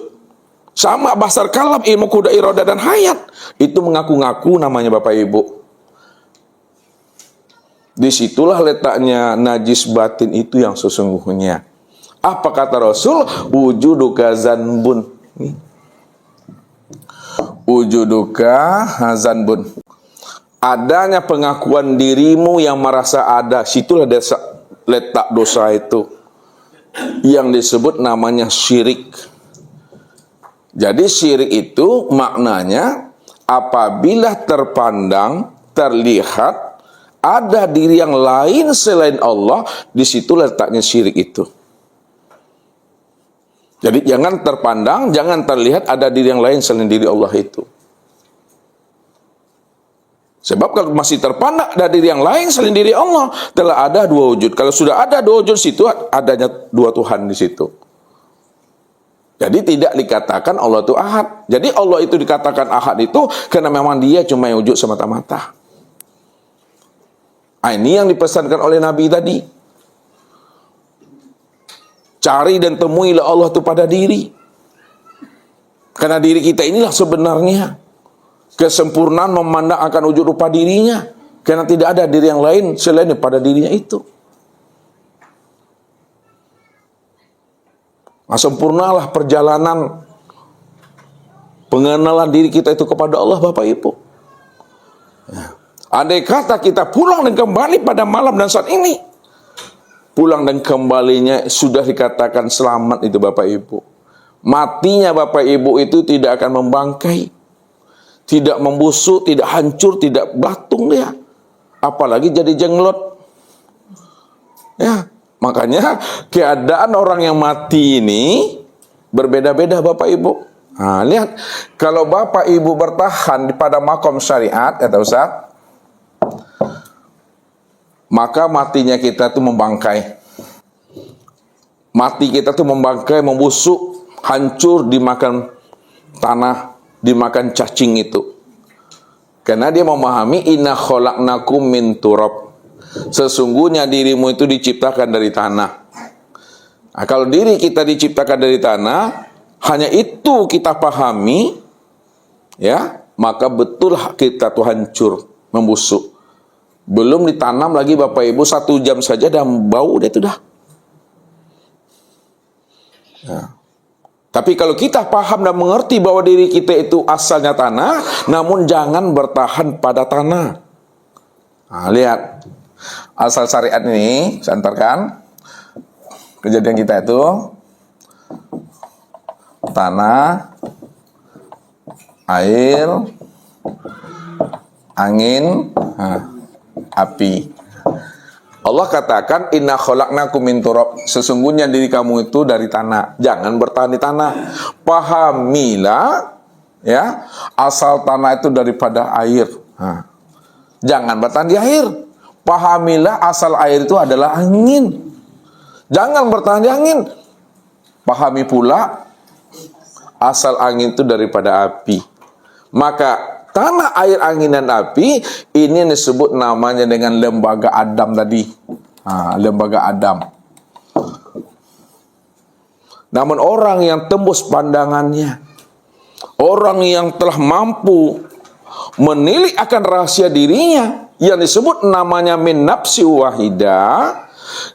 sama basar kalam, ilmu kuda, iradah dan hayat, itu mengaku-ngaku namanya Bapak Ibu. Disitulah letaknya najis batin itu yang sesungguhnya. Apa kata Rasul? Wujuduka zanbun. Wujuduka zanbun. Adanya pengakuan dirimu yang merasa ada, situlah letak dosa itu. Yang disebut namanya syirik. Jadi syirik itu maknanya apabila terpandang, terlihat ada diri yang lain selain Allah, di situ letaknya syirik itu. Jadi jangan terpandang, jangan terlihat ada diri yang lain selain diri Allah itu. Sebab kalau masih terpandang ada diri yang lain selain diri Allah, telah ada dua wujud. Kalau sudah ada dua wujud situ, adanya dua Tuhan di situ. Jadi tidak dikatakan Allah itu ahad. Jadi Allah itu dikatakan ahad itu karena memang dia cuma wujud semata-mata. Ini yang dipesankan oleh Nabi tadi. Cari dan temuilah Allah itu pada diri. Karena diri kita inilah sebenarnya kesempurnaan memandang akan wujud rupa dirinya. Karena tidak ada diri yang lain selain pada dirinya itu. Nah, sempurnalah perjalanan pengenalan diri kita itu kepada Allah, Bapak Ibu. Ya. Andai kata kita pulang dan kembali pada malam dan saat ini, pulang dan kembalinya sudah dikatakan selamat itu Bapak Ibu. Matinya Bapak Ibu itu tidak akan membangkai, tidak membusuk, tidak hancur, tidak belatung dia. Apalagi jadi jenglot. Ya. Makanya keadaan orang yang mati ini berbeda-beda Bapak Ibu. Nah, lihat, kalau Bapak Ibu bertahan pada makom syariat, kata Ustaz, maka matinya kita itu membangkai. Mati kita itu membangkai, membusuk, hancur, dimakan tanah, dimakan cacing itu. Karena dia memahami inna khalaqnakum min turab. Sesungguhnya dirimu itu diciptakan dari tanah. Nah, kalau diri kita diciptakan dari tanah, hanya itu kita pahami, ya, maka betul kita tuh hancur, membusuk. Belum ditanam lagi Bapak Ibu 1 jam saja dan bau dia sudah. Ya. Tapi kalau kita paham dan mengerti bahwa diri kita itu asalnya tanah, namun jangan bertahan pada tanah. Nah, lihat. Asal syariat ini, saya antarkan kejadian kita itu tanah, air, angin, api. Allah katakan inna khalaqnakum min turab. Sesungguhnya diri kamu itu dari tanah. Jangan bertahan di tanah. Pahamilah, ya, asal tanah itu daripada air. Jangan bertahan di air. Pahamilah asal air itu adalah angin. Jangan bertahan di angin. Pahami pula asal angin itu daripada api. Maka tanah, air, angin, dan api ini disebut namanya dengan lembaga Adam tadi. Lembaga Adam. Namun orang yang tembus pandangannya, orang yang telah mampu menilik akan rahasia dirinya, yang disebut namanya min nafsi wahidah,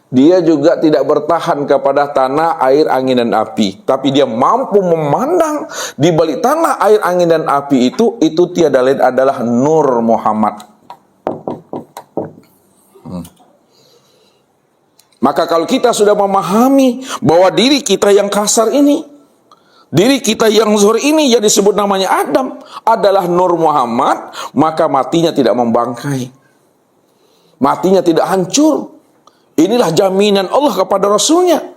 dia juga tidak bertahan kepada tanah, air, angin, dan api. Tapi dia mampu memandang di balik tanah, air, angin, dan api itu tiada lain adalah Nur Muhammad. Maka kalau kita sudah memahami bahwa diri kita yang kasar ini, diri kita yang zuhur ini yang disebut namanya Adam adalah Nur Muhammad, maka matinya tidak membangkai. Matinya tidak hancur. Inilah jaminan Allah kepada Rasulnya.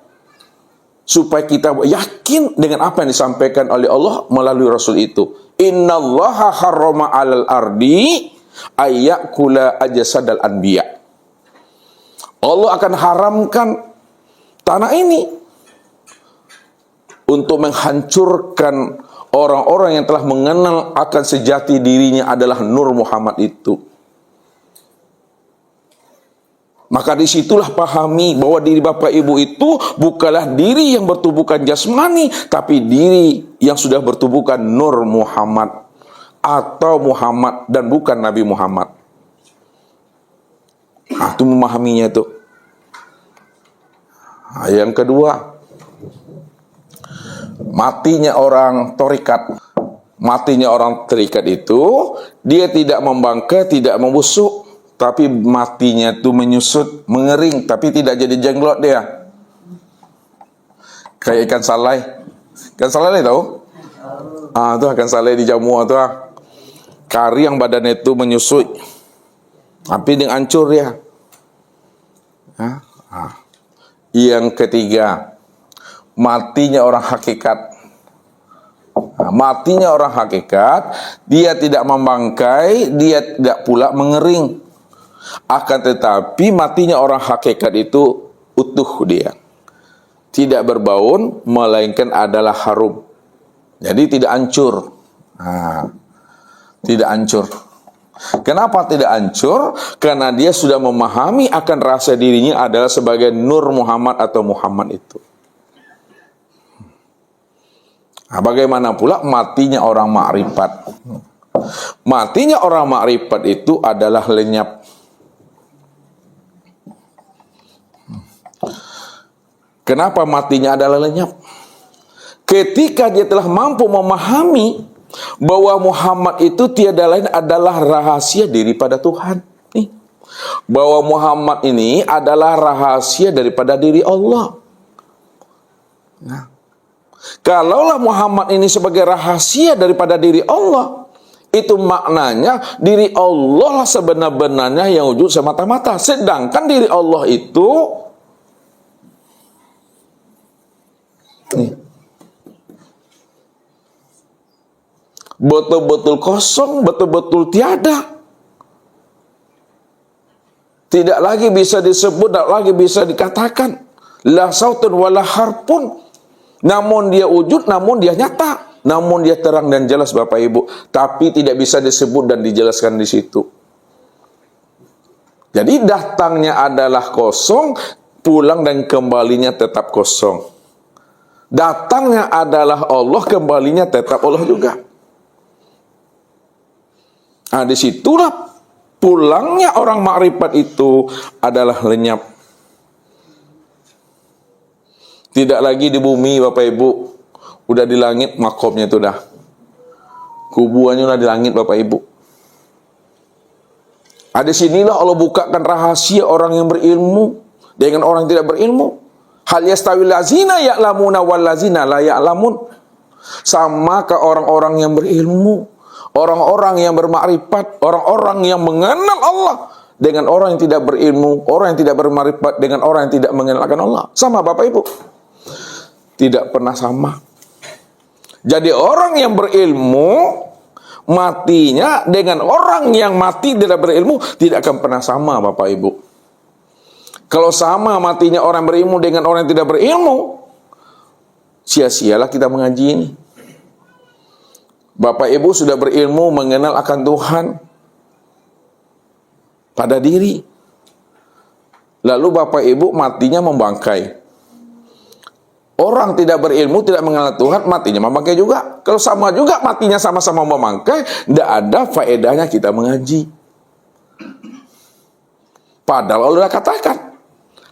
Supaya kita yakin dengan apa yang disampaikan oleh Allah melalui Rasul itu. Innallaha harrama 'alal ardi ayyakula ajsadal anbiya. Allah akan haramkan tanah ini untuk menghancurkan orang-orang yang telah mengenal akan sejati dirinya adalah Nur Muhammad itu. Maka disitulah pahami bahwa diri Bapak Ibu itu bukanlah diri yang bertubuhkan jasmani, tapi diri yang sudah bertubuhkan Nur Muhammad atau Muhammad dan bukan Nabi Muhammad. Nah, itu memahaminya itu. Nah, yang kedua, matinya orang torikat. Matinya orang terikat itu, dia tidak membangkai, tidak membusuk, tapi matinya itu menyusut, mengering, tapi tidak jadi jenglot dia. Kayak ikan salai. Ikan salai tahu? Itu ikan salai di Jammu itu. Kari yang badannya itu menyusut, tapi dengan hancur dia. Yang ketiga, matinya orang hakikat. Matinya orang hakikat, dia tidak membangkai, dia tidak pula mengering. Akan tetapi matinya orang hakikat itu utuh dia. tidak berbaun, melainkan adalah harum. Jadi tidak hancur. Tidak hancur. Kenapa tidak hancur? Karena dia sudah memahami akan rasa dirinya adalah sebagai Nur Muhammad atau Muhammad itu. Nah, bagaimana pula matinya orang makrifat? Matinya orang makrifat itu adalah lenyap. Kenapa matinya adalah lenyap? Ketika dia telah mampu memahami bahwa Muhammad itu tiada lain adalah rahasia daripada Tuhan. Bahwa Muhammad ini adalah rahasia daripada diri Allah. Nah, kalaulah Muhammad ini sebagai rahasia daripada diri Allah, itu maknanya diri Allah sebenar-benarnya yang wujud semata-mata. Sedangkan diri Allah itu betul-betul kosong, betul-betul tiada. Tidak lagi bisa disebut, tidak lagi bisa dikatakan. La sautun wala harpun. Namun dia wujud, namun dia nyata. Namun dia terang dan jelas Bapak Ibu. Tapi tidak bisa disebut dan dijelaskan di situ. Jadi datangnya adalah kosong, pulang dan kembalinya tetap kosong. Datangnya adalah Allah, kembalinya tetap Allah juga. Nah, disitulah pulangnya orang makrifat itu adalah lenyap. Tidak lagi di bumi Bapak Ibu, udah di langit makomnya itu dah. Kubuannya udah di langit Bapak Ibu. Di sinilah Allah bukakan rahasia orang yang berilmu dengan orang yang tidak berilmu. Hal yastawil lazina ya'lamuna wal lazina la ya'lamun. Samakah orang-orang yang berilmu, orang-orang yang bermakrifat, orang-orang yang mengenal Allah dengan orang yang tidak berilmu, orang yang tidak bermakrifat dengan orang yang tidak mengenalkan Allah? Sama Bapak Ibu? Tidak pernah sama. Jadi orang yang berilmu matinya dengan orang yang mati tidak berilmu tidak akan pernah sama Bapak Ibu. Kalau sama matinya orang berilmu dengan orang yang tidak berilmu, sia-sialah kita mengaji ini. Bapak Ibu sudah berilmu mengenal akan Tuhan pada diri. Lalu Bapak Ibu matinya membangkai. Orang tidak berilmu, tidak mengenal Tuhan, matinya membangkai juga. Kalau sama juga matinya sama-sama membangkai, tidak ada faedahnya kita mengaji. Padahal Allah katakan,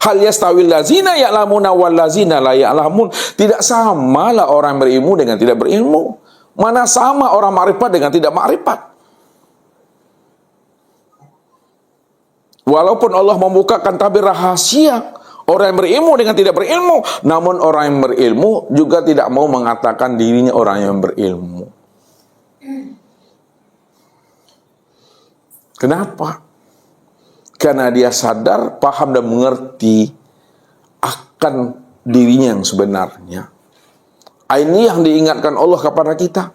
hal yastawil lazina ya'lamuna wal lazina la ya'lamun. Tidak samalah orang berilmu dengan tidak berilmu. Mana sama orang makrifat dengan tidak makrifat. Walaupun Allah membukakan tabir rahasia orang yang berilmu dengan tidak berilmu, namun orang yang berilmu juga tidak mau mengatakan dirinya orang yang berilmu. Kenapa? Karena dia sadar, paham dan mengerti akan dirinya yang sebenarnya. Ini yang diingatkan Allah kepada kita.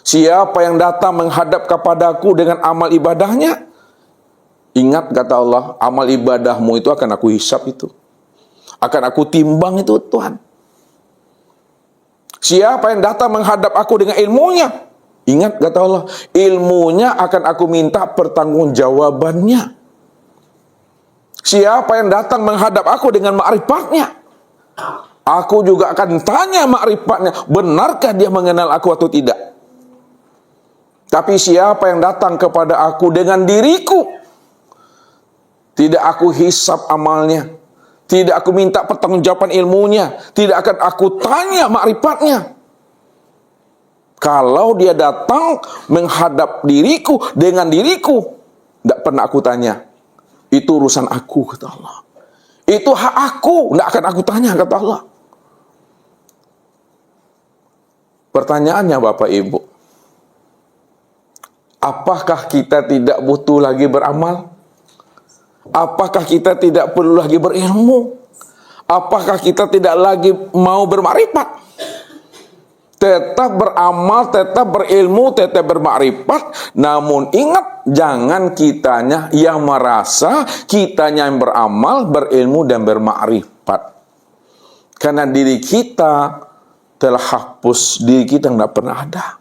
Siapa yang datang menghadap kepadaku dengan amal ibadahnya, ingat kata Allah, amal ibadahmu itu akan aku hisap itu. Akan aku timbang itu Tuhan. Siapa yang datang menghadap aku dengan ilmunya, ingat kata Allah, ilmunya akan aku minta pertanggungjawabannya. Siapa yang datang menghadap aku dengan ma'rifatnya, aku juga akan tanya ma'rifatnya, benarkah dia mengenal aku atau tidak. Tapi siapa yang datang kepada aku dengan diriku, tidak aku hisap amalnya, tidak aku minta pertanggungjawaban ilmunya, tidak akan aku tanya ma'rifatnya. Kalau dia datang menghadap diriku dengan diriku, tidak pernah aku tanya. Itu urusan aku, kata Allah. Itu hak aku, tidak akan aku tanya, kata Allah. Pertanyaannya Bapak Ibu, apakah kita tidak butuh lagi beramal? Apakah kita tidak perlu lagi berilmu? Apakah kita tidak lagi mau bermakrifat? Tetap beramal, tetap berilmu, tetap bermakrifat. Namun ingat, jangan kitanya yang merasa, kitanya yang beramal, berilmu dan bermakrifat. Karena diri kita telah hapus, diri kita nggak pernah ada.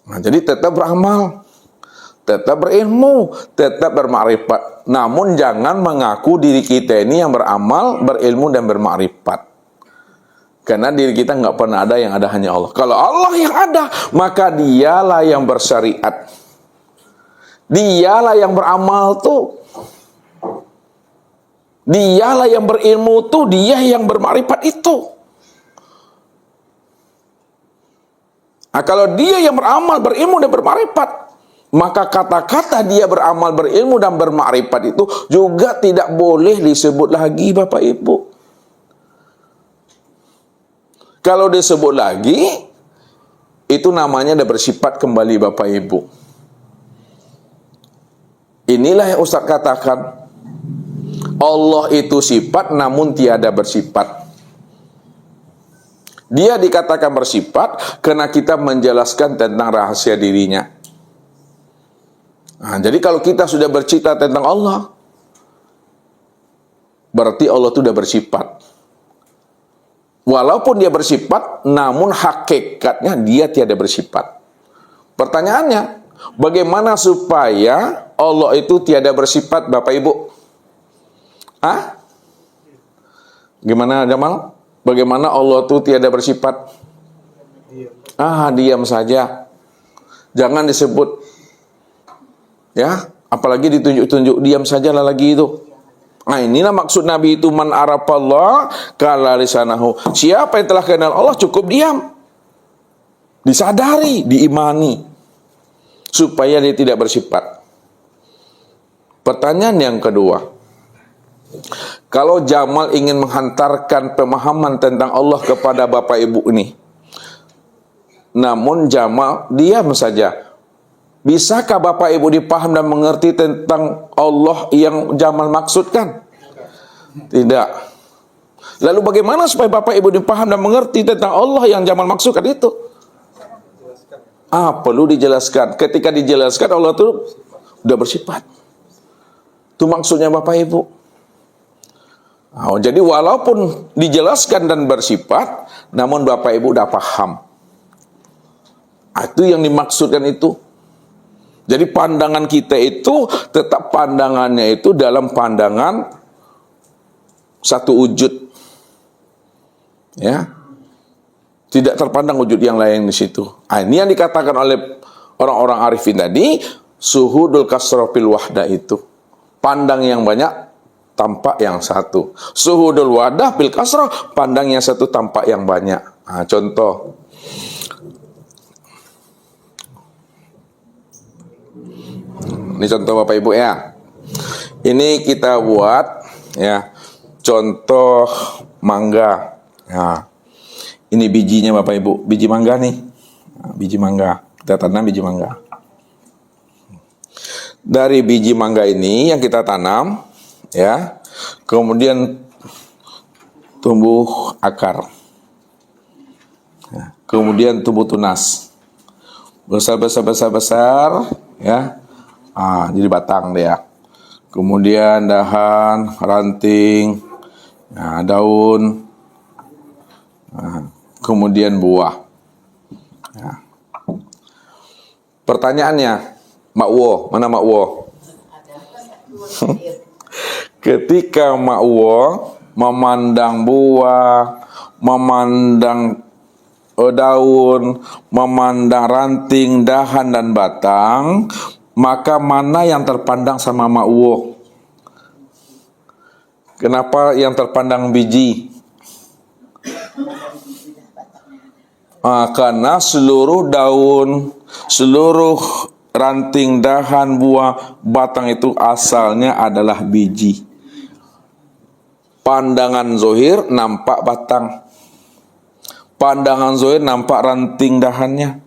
Nah, jadi tetap beramal, tetap berilmu, tetap bermakrifat. Namun jangan mengaku diri kita ini yang beramal, berilmu dan bermakrifat. Karena diri kita nggak pernah ada, yang ada hanya Allah. Kalau Allah yang ada, maka dialah yang bersyariat. Dialah yang beramal tuh. Dialah yang berilmu tuh, dia yang bermakrifat itu. Nah, kalau dia yang beramal, berilmu dan bermakrifat, maka kata-kata dia beramal, berilmu dan bermakrifat itu juga tidak boleh disebut lagi Bapak Ibu. Kalau disebut lagi, itu namanya udah bersifat kembali Bapak Ibu. Inilah yang Ustaz katakan, Allah itu sifat namun tiada bersifat. Dia dikatakan bersifat karena kita menjelaskan tentang rahasia dirinya. Nah, jadi kalau kita sudah bercerita tentang Allah, berarti Allah itu sudah bersifat. Walaupun dia bersifat, namun hakikatnya dia tiada bersifat. Pertanyaannya, bagaimana supaya Allah itu tiada bersifat, Bapak Ibu? Hah? Gimana Jamal? Bagaimana Allah itu tiada bersifat? Diam saja. Jangan disebut. Ya, apalagi ditunjuk-tunjuk, diam sajalah lagi itu. Nah, inilah maksud Nabi itu, man arafallah kala lisanahu. Siapa yang telah kenal Allah cukup diam. Disadari, diimani, supaya dia tidak bersifat. Pertanyaan yang kedua, kalau Jamal ingin menghantarkan pemahaman tentang Allah kepada Bapak Ibu ini, namun Jamal diam saja, bisakah Bapak Ibu dipaham dan mengerti tentang Allah yang Jamal maksudkan? Tidak. Lalu bagaimana supaya Bapak Ibu dipaham dan mengerti tentang Allah yang Jamal maksudkan itu? Perlu dijelaskan. Ketika dijelaskan, Allah itu sudah bersifat. Itu maksudnya Bapak Ibu. Jadi walaupun dijelaskan dan bersifat, namun Bapak Ibu sudah paham. Itu yang dimaksudkan itu. Jadi pandangan kita itu tetap pandangannya itu dalam pandangan satu wujud. Ya. Tidak terpandang wujud yang lain di situ. Ini yang dikatakan oleh orang-orang arifin tadi, suhudul kasrofil wahdah itu. Pandang yang banyak, tampak yang satu. Suhudul wadah bil kasroh, pandang yang satu, tampak yang banyak. Contoh. Ini contoh Bapak Ibu ya. Ini kita buat ya contoh mangga. Ya. Ini bijinya Bapak Ibu, biji mangga nih. Biji mangga. Kita tanam biji mangga. Dari biji mangga ini yang kita tanam ya, kemudian tumbuh akar. Ya. Kemudian tumbuh tunas. Besar ya. Jadi batang dia. Kemudian dahan, ranting, daun, kemudian buah. Ya. Pertanyaannya, Makwo, mana Makwo? Ketika Makwo memandang buah, memandang daun, memandang ranting, dahan, dan batang, maka mana yang terpandang sama Makwo? Kenapa yang terpandang biji? Karena seluruh daun, seluruh ranting, dahan, buah, batang itu asalnya adalah biji. Pandangan zohir nampak batang. Pandangan zohir nampak ranting dahannya.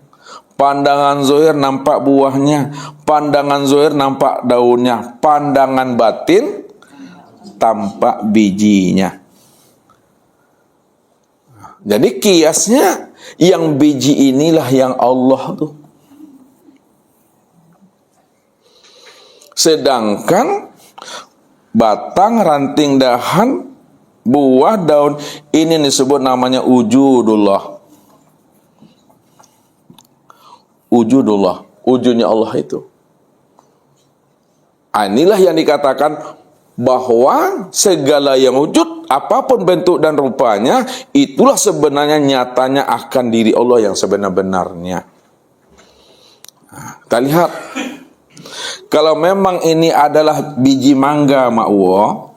Pandangan zohir nampak buahnya. Pandangan zohir nampak daunnya. Pandangan batin tampak bijinya. Jadi kiasnya yang biji inilah yang Allah tuh. Sedangkan batang, ranting, dahan buah, daun, ini disebut namanya wujudullah. Wujudullah, wujudnya Allah itu. Inilah yang dikatakan bahwa segala yang wujud, apapun bentuk dan rupanya, itulah sebenarnya nyatanya akan diri Allah yang sebenar-benarnya. Nah, kita lihat, kalau memang ini adalah biji mangga ma'wa,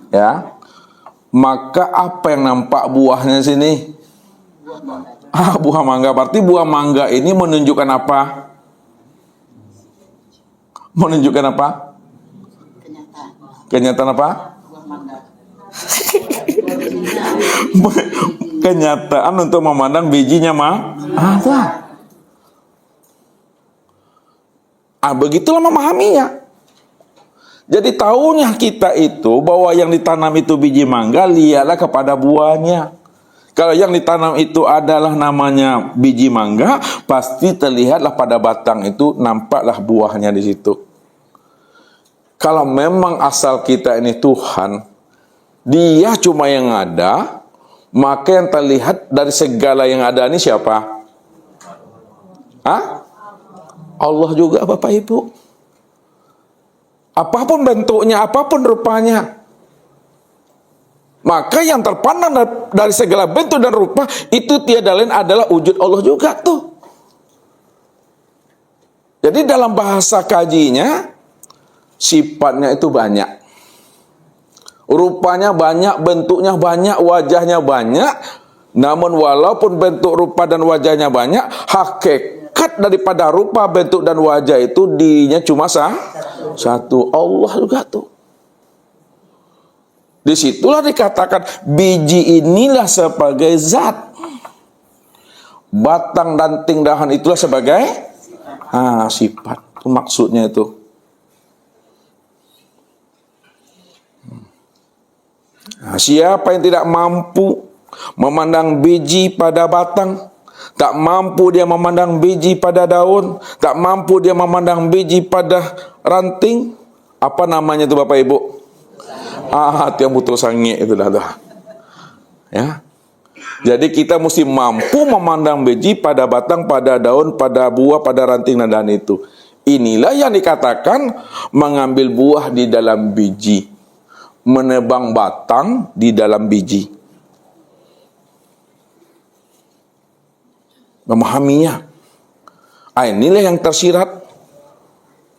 ya, maka apa yang nampak buahnya sini? Buah mangga. Berarti buah mangga ini menunjukkan apa? Menunjukkan apa? Kenyataan apa? Kenyataan untuk memandang bijinya begitulah memahaminya. Jadi tahunya kita itu bahwa yang ditanam itu biji mangga, lihatlah kepada buahnya. Kalau yang ditanam itu adalah namanya biji mangga, pasti terlihatlah pada batang itu, nampaklah buahnya di situ. Kalau memang asal kita ini Tuhan, Dia cuma yang ada, maka yang terlihat dari segala yang ada ini siapa? Allah juga, Bapak Ibu. Apapun bentuknya, apapun rupanya, maka yang terpandang dari segala bentuk dan rupa itu tiada lain adalah wujud Allah juga tuh. Jadi dalam bahasa kajinya, sifatnya itu banyak, rupanya banyak, bentuknya banyak, wajahnya banyak. Namun walaupun bentuk, rupa dan wajahnya banyak, hakikat daripada rupa, bentuk dan wajah itu dirinya cuma satu, Allah juga tuh. Disitulah dikatakan biji inilah sebagai zat, batang dan dahan itulah sebagai sifat. Itu maksudnya itu. Siapa yang tidak mampu memandang biji pada batang, tak mampu dia memandang biji pada daun, tak mampu dia memandang biji pada ranting, apa namanya itu Bapak Ibu? Hati yang butuh sange itu dah. Ya. Jadi kita mesti mampu memandang biji pada batang, pada daun, pada buah, pada ranting dan dahan itu. Inilah yang dikatakan mengambil buah di dalam biji, menebang batang di dalam biji. Memahaminya. Inilah yang tersirat.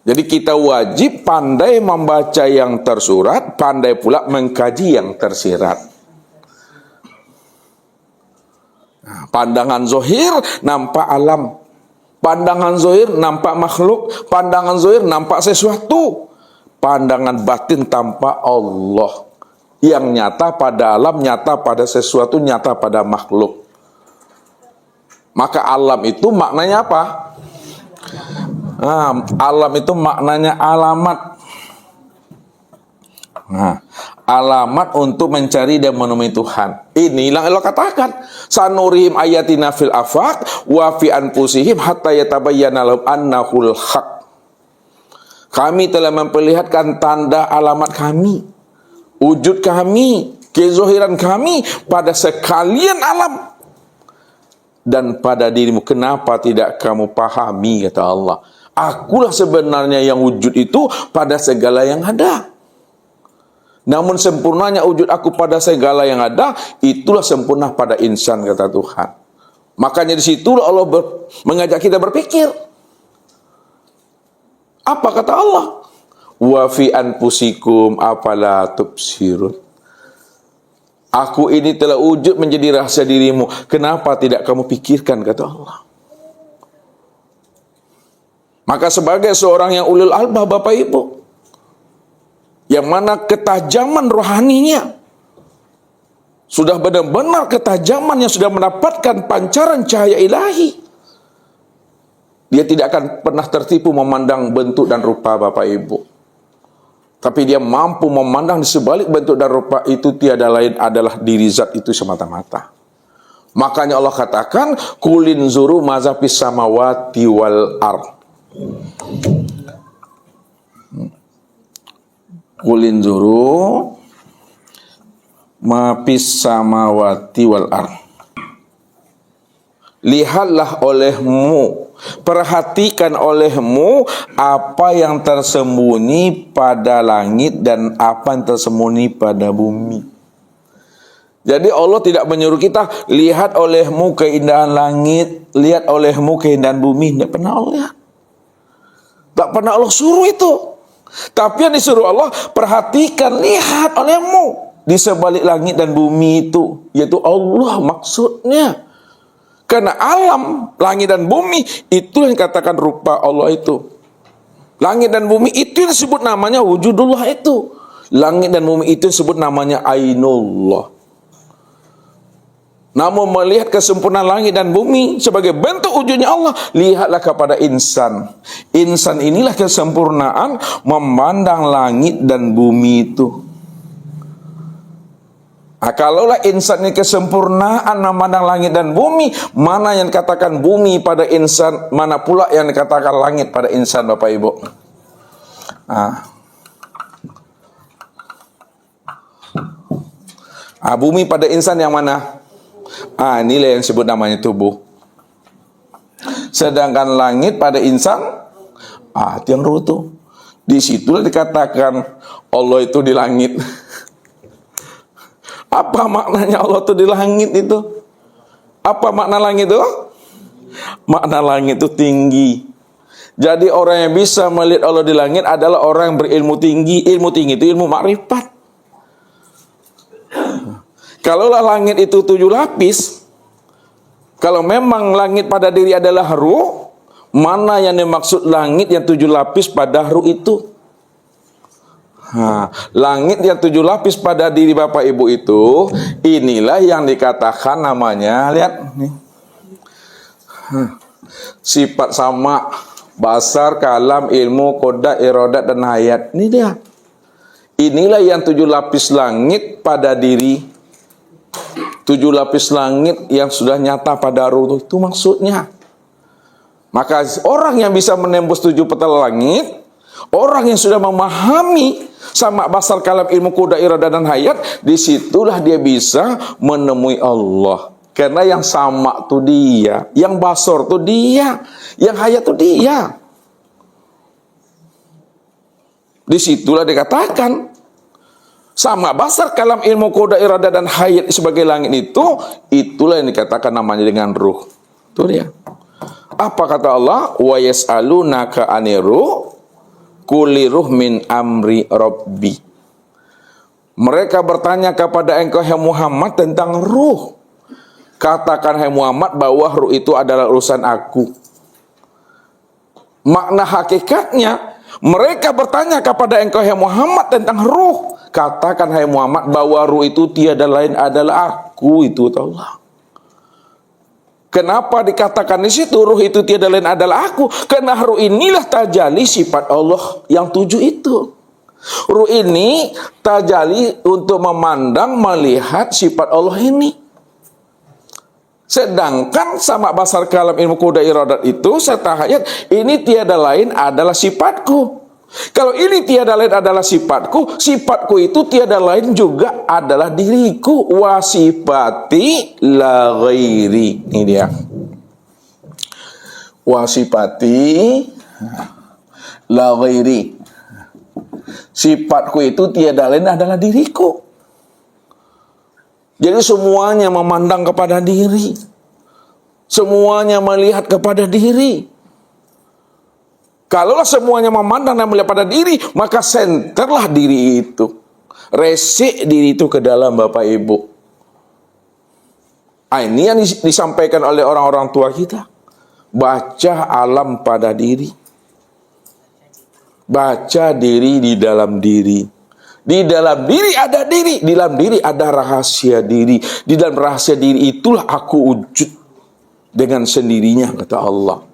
Jadi kita wajib pandai membaca yang tersurat, pandai pula mengkaji yang tersirat. Pandangan zohir nampak alam, pandangan zohir nampak makhluk, pandangan zohir nampak sesuatu, pandangan batin tampak Allah yang nyata pada alam, nyata pada sesuatu, nyata pada makhluk. Maka alam itu maknanya apa? Alam itu maknanya alamat. Alamat untuk mencari dan menemui Tuhan. Inilah Allah katakan, sanurihim ayatina fil afaq wa fi anfusihim hatta yatabayyana lahum annahul haq. Kami telah memperlihatkan tanda alamat kami, wujud kami, kezohiran kami pada sekalian alam dan pada dirimu. Kenapa tidak kamu pahami, kata Allah. Akulah sebenarnya yang wujud itu pada segala yang ada. Namun sempurnanya wujud aku pada segala yang ada, itulah sempurna pada insan, kata Tuhan. Makanya di situlah Allah mengajak kita berpikir. Apa kata Allah? Wa fi anfusikum afala tubsirun. Aku ini telah wujud menjadi rahasia dirimu. Kenapa tidak kamu pikirkan, kata Allah. Maka sebagai seorang yang ulul albab, Bapak Ibu, yang mana ketajaman rohaninya sudah benar-benar ketajaman yang sudah mendapatkan pancaran cahaya ilahi, dia tidak akan pernah tertipu memandang bentuk dan rupa, Bapak Ibu. Tapi dia mampu memandang di sebalik bentuk dan rupa itu tiada lain adalah diri zat itu semata-mata. Makanya Allah katakan, kulin zuru mazafis samawati wal ard. Kulin zuru ma fis samawati wal ard. Lihatlah olehmu, perhatikan olehmu apa yang tersembunyi pada langit dan apa yang tersembunyi pada bumi. Jadi Allah tidak menyuruh kita lihat olehmu keindahan langit, lihat olehmu keindahan bumi. Tidak pernah Allah lihat. Tak pernah Allah suruh itu. Tapi yang disuruh Allah, perhatikan, lihat olehmu di sebalik langit dan bumi itu, yaitu Allah maksudnya. Karena alam, langit dan bumi, itu yang dikatakan rupa Allah itu. Langit dan bumi itu yang disebut namanya wujudullah itu. Langit dan bumi itu disebut namanya ainullah. Namun melihat kesempurnaan langit dan bumi sebagai bentuk wujudnya Allah, lihatlah kepada insan. Insan inilah kesempurnaan memandang langit dan bumi itu. Nah, kalaulah insan ini kesempurnaan memandang langit dan bumi, mana yang dikatakan bumi pada insan, mana pula yang dikatakan langit pada insan, Bapak Ibu? Bumi pada insan yang mana? Inilah yang disebut namanya tubuh. Sedangkan langit pada insan, itu yang ruh tuh. Disitulah dikatakan Allah itu di langit. Apa maknanya Allah itu di langit itu? Apa makna langit itu? Makna langit itu tinggi. Jadi orang yang bisa melihat Allah di langit adalah orang yang berilmu tinggi. Ilmu tinggi itu ilmu makrifat. Kalaulah langit itu 7 lapis, kalau memang langit pada diri adalah ruh, mana yang dimaksud langit yang 7 lapis pada ruh itu? Langit yang 7 lapis pada diri Bapak Ibu itu, inilah yang dikatakan namanya, lihat nih, sifat sama, basar, kalam, ilmu, koda, irodat, dan hayat. Ini dia. Inilah yang 7 lapis langit pada diri, 7 lapis langit yang sudah nyata pada ruh itu maksudnya. Maka orang yang bisa menembus 7 petal langit, orang yang sudah memahami sama basar, kalam, ilmu, koda, iradah, dan hayat, disitulah dia bisa menemui Allah. Karena yang sama tuh dia, yang basar tuh dia, yang hayat tuh dia. Disitulah dikatakan sama basar, kalam, ilmu, koda, iradah, dan hayat sebagai langit itu, itulah yang dikatakan namanya dengan ruh. Itu dia. Apa kata Allah? Wa yas'alunaka aniruh Kuli ruh min amri rabbi. Mereka bertanya kepada engkau, hai Muhammad, tentang ruh. Katakan, hai Muhammad, bahwa ruh itu adalah urusan aku. Makna hakikatnya, mereka bertanya kepada engkau, hai Muhammad, tentang ruh. Katakan, hai Muhammad, bahwa ruh itu tiada lain adalah aku. Itu Allah. Kenapa dikatakan di situ ruh itu tiada lain adalah aku? Karena ruh inilah tajalli sifat Allah yang 7 itu. Ruh ini tajalli untuk memandang, melihat sifat Allah ini. Sedangkan sama basar, kalam, ilmu, koda, iradat itu serta hayat, ini tiada lain adalah sifatku. Kalau ini tiada lain adalah sifatku, sifatku itu tiada lain juga adalah diriku. Wasifati la ghairi. Ini dia. Wasifati la ghairi. Sifatku itu tiada lain adalah diriku. Jadi semuanya memandang kepada diri. Semuanya melihat kepada diri. Kalaulah semuanya memandang dan melihat pada diri, maka senterlah diri itu. Resik diri itu ke dalam, Bapak Ibu. Ini yang disampaikan oleh orang-orang tua kita. Baca alam pada diri. Baca diri di dalam diri. Di dalam diri ada diri. Di dalam diri ada rahasia diri. Di dalam rahasia diri itulah aku wujud dengan sendirinya, kata Allah.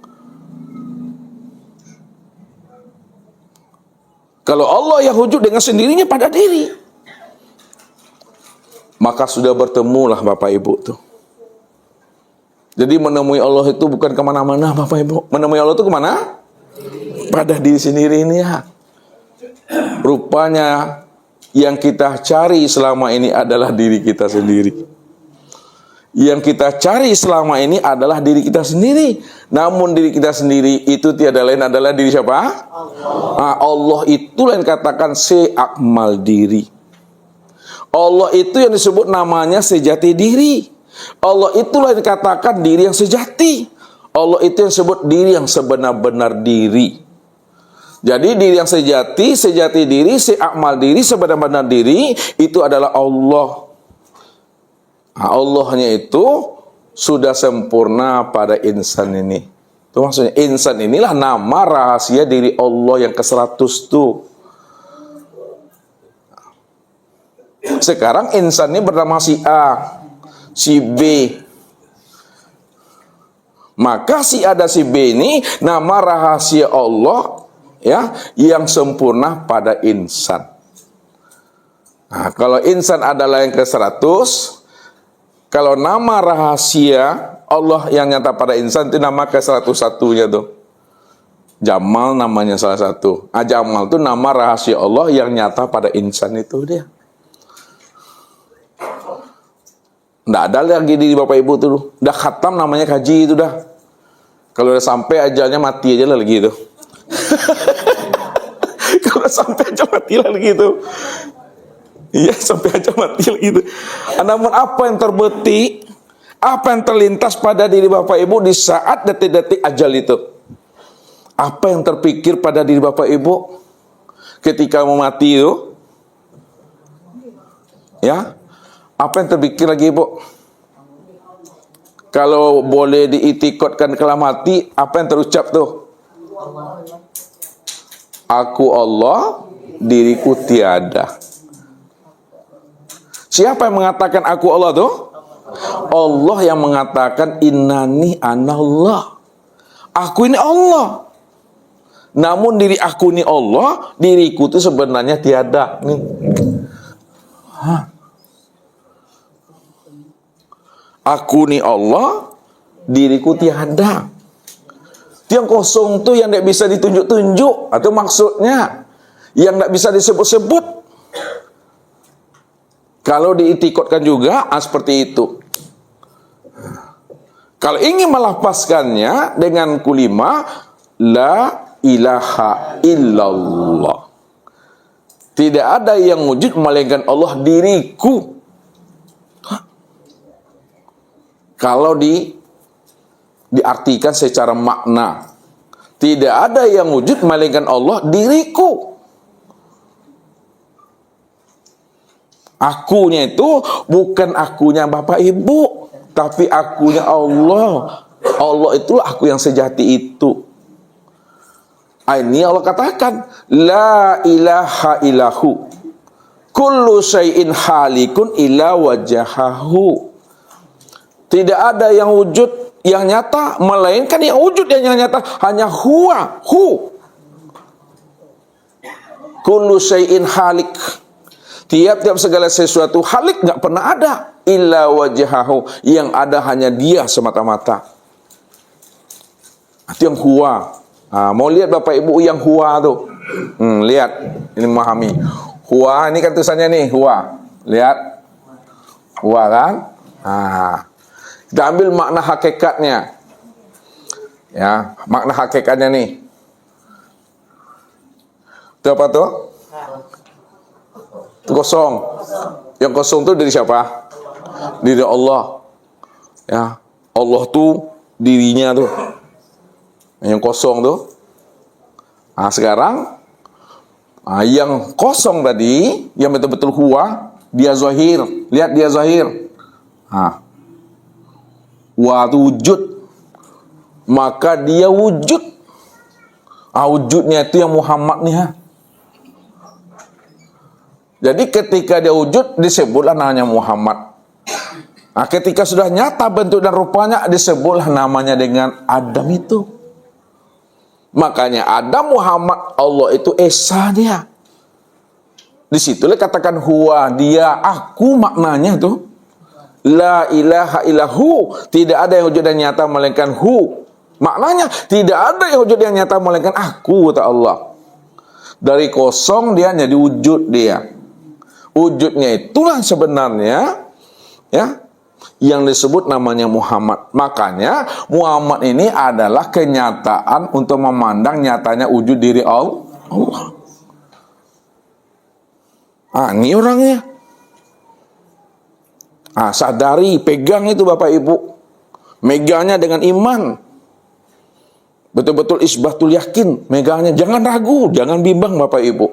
Kalau Allah yang wujud dengan sendirinya pada diri, maka sudah bertemulah Bapak Ibu tuh. Jadi menemui Allah itu bukan kemana-mana, Bapak Ibu. Menemui Allah itu kemana? Pada diri sendiri ini ya. Rupanya Yang kita cari selama ini adalah diri kita sendiri. Yang kita cari selama ini adalah diri kita sendiri. Namun diri kita sendiri itu tiada lain adalah diri siapa? Allah. Allah itulah yang katakan seakmal diri. Allah itu yang disebut namanya sejati diri. Allah itulah yang dikatakan diri yang sejati. Allah itu yang disebut diri yang sebenar-benar diri. Jadi diri yang sejati, sejati diri, seakmal diri, sebenar-benar diri itu adalah Allah. Allahnya itu sudah sempurna pada insan ini. Itu maksudnya insan inilah nama rahasia diri Allah yang ke-100 tuh. Sekarang insan ini bernama si A, si B. Maka si A dan si B ini nama rahasia Allah ya yang sempurna pada insan. Nah, kalau insan adalah yang ke-100, kalau nama rahasia Allah yang nyata pada insan itu nama ke-101-nya tuh. Jamal namanya salah satu. Jamal itu nama rahasia Allah yang nyata pada insan itu dia. Nggak ada lagi di Bapak Ibu tuh. Udah khatam namanya kaji itu dah. Kalau udah sampai ajalnya mati aja lah lagi itu. Kalau udah sampai aja mati lah lagi itu. Iya, sampai aja mati gitu. Namun apa yang terbetik, apa yang terlintas pada diri Bapak Ibu di saat detik-detik ajal itu? Apa yang terpikir pada diri Bapak Ibu ketika mau mati itu? Ya, apa yang terpikir lagi Ibu? Kalau boleh diitikotkan kalau mati, apa yang terucap tuh? Aku Allah, diriku tiada. Siapa yang mengatakan aku Allah tuh? Allah yang mengatakan innani anallah. Aku ini Allah. Namun diri aku ini Allah, diriku itu sebenarnya tiada. Nih. Aku ini Allah, diriku tiada. Itu yang kosong tuh yang tidak bisa ditunjuk-tunjuk. Atau maksudnya yang tidak bisa disebut-sebut. Kalau diitikotkan juga seperti itu. Kalau ingin melafazkannya dengan kulima la ilaha illallah. Tidak ada yang wujud melainkan Allah diriku. Kalau diartikan secara makna, tidak ada yang wujud melainkan Allah diriku. Akunya itu bukan akunya Bapak Ibu, tapi akunya Allah. Allah itulah aku yang sejati itu. Ini Allah katakan, la ilaha illahu. Kullu syai'in halikun illa wajahahu. Tidak ada yang wujud yang nyata, melainkan yang wujud yang nyata hanya huwa, hu. Kullu syai'in halik. Tiap-tiap segala sesuatu halik nggak pernah ada illa wajahahu, yang ada hanya dia semata-mata. Itu yang huwa. Mau lihat Bapak Ibu yang huwa tuh? Lihat, ini memahami. Huwa ini kan tulisannya nih, huwa. Lihat, huwa kan? Kita ambil makna hakikatnya. Ya, makna hakikatnya nih. Itu apa tuh? Itu kosong. Yang kosong itu dari siapa? Dari Allah. Ya, Allah tuh dirinya tuh. Yang kosong tuh. Sekarang yang kosong tadi, yang betul-betul huwa, dia zahir. Lihat dia zahir. Huwa itu wujud. Maka dia wujud. Wujudnya itu yang Muhammad nih. Jadi ketika dia wujud, disebutlah namanya Muhammad. Ketika sudah nyata bentuk dan rupanya, disebutlah namanya dengan Adam itu. Makanya Adam, Muhammad, Allah itu Esa dia. Disitulah katakan huwa, dia, aku maknanya tuh. La ilaha illahu. Tidak ada yang wujud dan nyata melainkan hu. Maknanya tidak ada yang wujud yang nyata melainkan aku, kata Allah. Dari kosong dia jadi wujud dia. Wujudnya itulah sebenarnya ya yang disebut namanya Muhammad. Makanya Muhammad ini adalah kenyataan untuk memandang nyatanya wujud diri Allah. Ini orangnya. Sadari, pegang itu Bapak Ibu. Megangnya dengan iman. Betul-betul isbatul yakin. Megangnya, jangan ragu, jangan bimbang Bapak Ibu.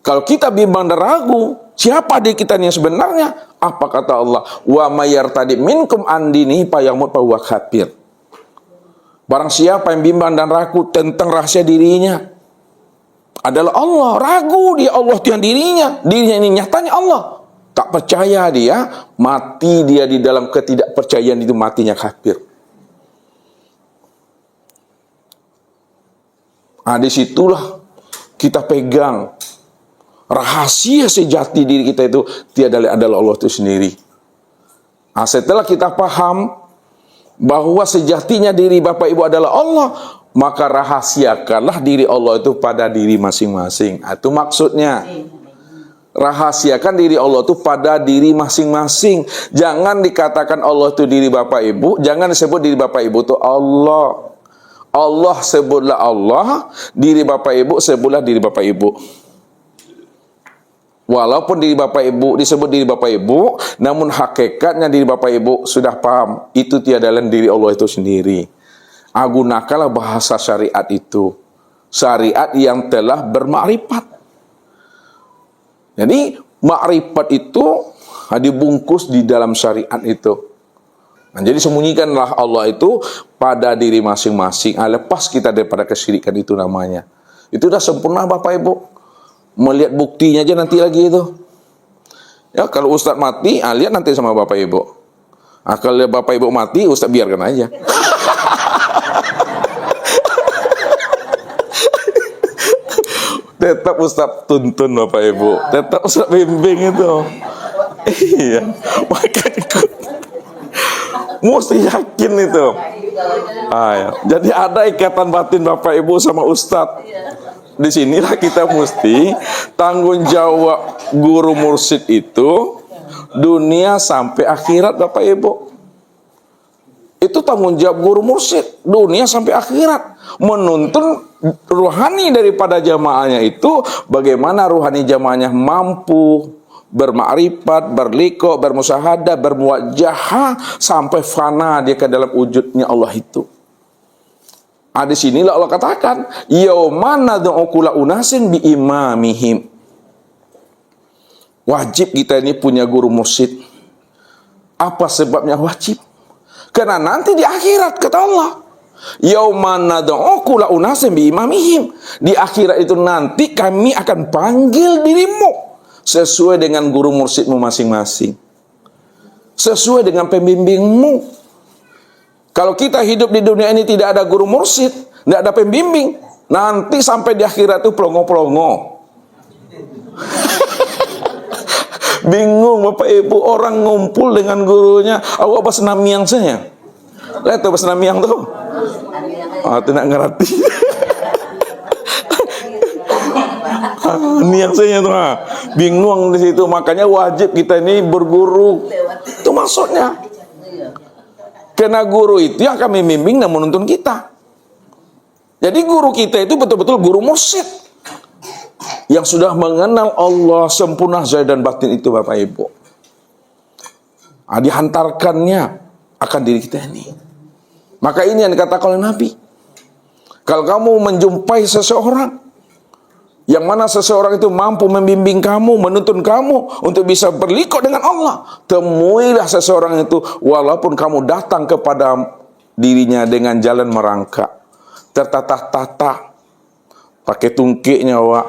Kalau kita bimbang dan ragu, siapa diri kita yang sebenarnya? Apa kata Allah? Wa mayyartadi minkum andini payamut fahuwa kafir. Barang siapa yang bimbang dan ragu tentang rahasia dirinya adalah Allah, ragu dia Allah yang dirinya ini nyatanya Allah. Tak percaya dia, mati dia di dalam ketidakpercayaan itu, matinya kafir. Disitulah kita pegang rahasia sejati diri kita itu tiada lain adalah Allah itu sendiri. Setelah kita paham bahwa sejatinya diri Bapak Ibu adalah Allah, maka rahasiakanlah diri Allah itu pada diri masing-masing. Itu maksudnya. Rahasiakan diri Allah itu pada diri masing-masing. Jangan dikatakan Allah itu diri Bapak Ibu, jangan disebut diri Bapak Ibu itu Allah. Allah sebutlah Allah, diri Bapak Ibu sebutlah diri Bapak Ibu. Walaupun diri Bapak Ibu disebut diri Bapak Ibu, namun hakikatnya diri Bapak Ibu sudah paham, itu tiada lain diri Allah itu sendiri. Gunakanlah bahasa syariat itu, syariat yang telah bermakrifat. Jadi makrifat itu dibungkus di dalam syariat itu. Jadi sembunyikanlah Allah itu pada diri masing-masing. Lepas kita daripada kesyirikan itu namanya. Itu sudah sempurna Bapak Ibu. Melihat buktinya aja nanti lagi itu. Ya, kalau Ustadz mati, lihat nanti sama Bapak Ibu. Kalau Bapak Ibu mati, Ustadz biarkan aja. Tetap Ustadz tuntun Bapak Ibu, tetap Ustadz bimbing itu. Iya, makanya mesti yakin itu. Ya. Jadi ada ikatan batin Bapak Ibu sama Ustadz. Disinilah kita mesti tanggung jawab guru mursyid itu dunia sampai akhirat Bapak Ibu. Itu tanggung jawab guru mursyid dunia sampai akhirat, menuntun ruhani daripada jamaahnya itu, bagaimana ruhani jamaahnya mampu bermakrifat, berliqa, bermusyahadah, bermuwajahah sampai fana dia ke dalam wujudnya Allah itu. Di sinilah Allah katakan, yauma nad'u kulla unasin bi imamihim. Wajib kita ini punya guru mursyid. Apa sebabnya wajib? Karena nanti di akhirat kata Allah, yauma nad'u kulla unasin bi imamihim. Di akhirat itu nanti kami akan panggil dirimu sesuai dengan guru mursyidmu masing-masing, sesuai dengan pembimbingmu. Kalau kita hidup di dunia ini tidak ada guru mursyid, tidak ada pembimbing, nanti sampai di akhirat itu pelongo-pelongo. Bingung Bapak Ibu, orang ngumpul dengan gurunya, awak apa senamiang saya? Lihat tuh senamiang tuh. Tidak ngerti. Niang saya tuh, bingung di situ. Makanya wajib kita ini berguru. Itu maksudnya. Karena guru itu yang akan membimbing dan menuntun kita. Jadi guru kita itu betul-betul guru mursyid yang sudah mengenal Allah sempurna zahir dan batin itu Bapak Ibu. Dihantarkannya akan diri kita ini. Maka ini yang dikatakan oleh Nabi. Kalau kamu menjumpai seseorang yang mana seseorang itu mampu membimbing kamu, menuntun kamu untuk bisa berliqa dengan Allah, temuilah seseorang itu walaupun kamu datang kepada dirinya dengan jalan merangkak, tertata-tata, pakai tungkiknya wak,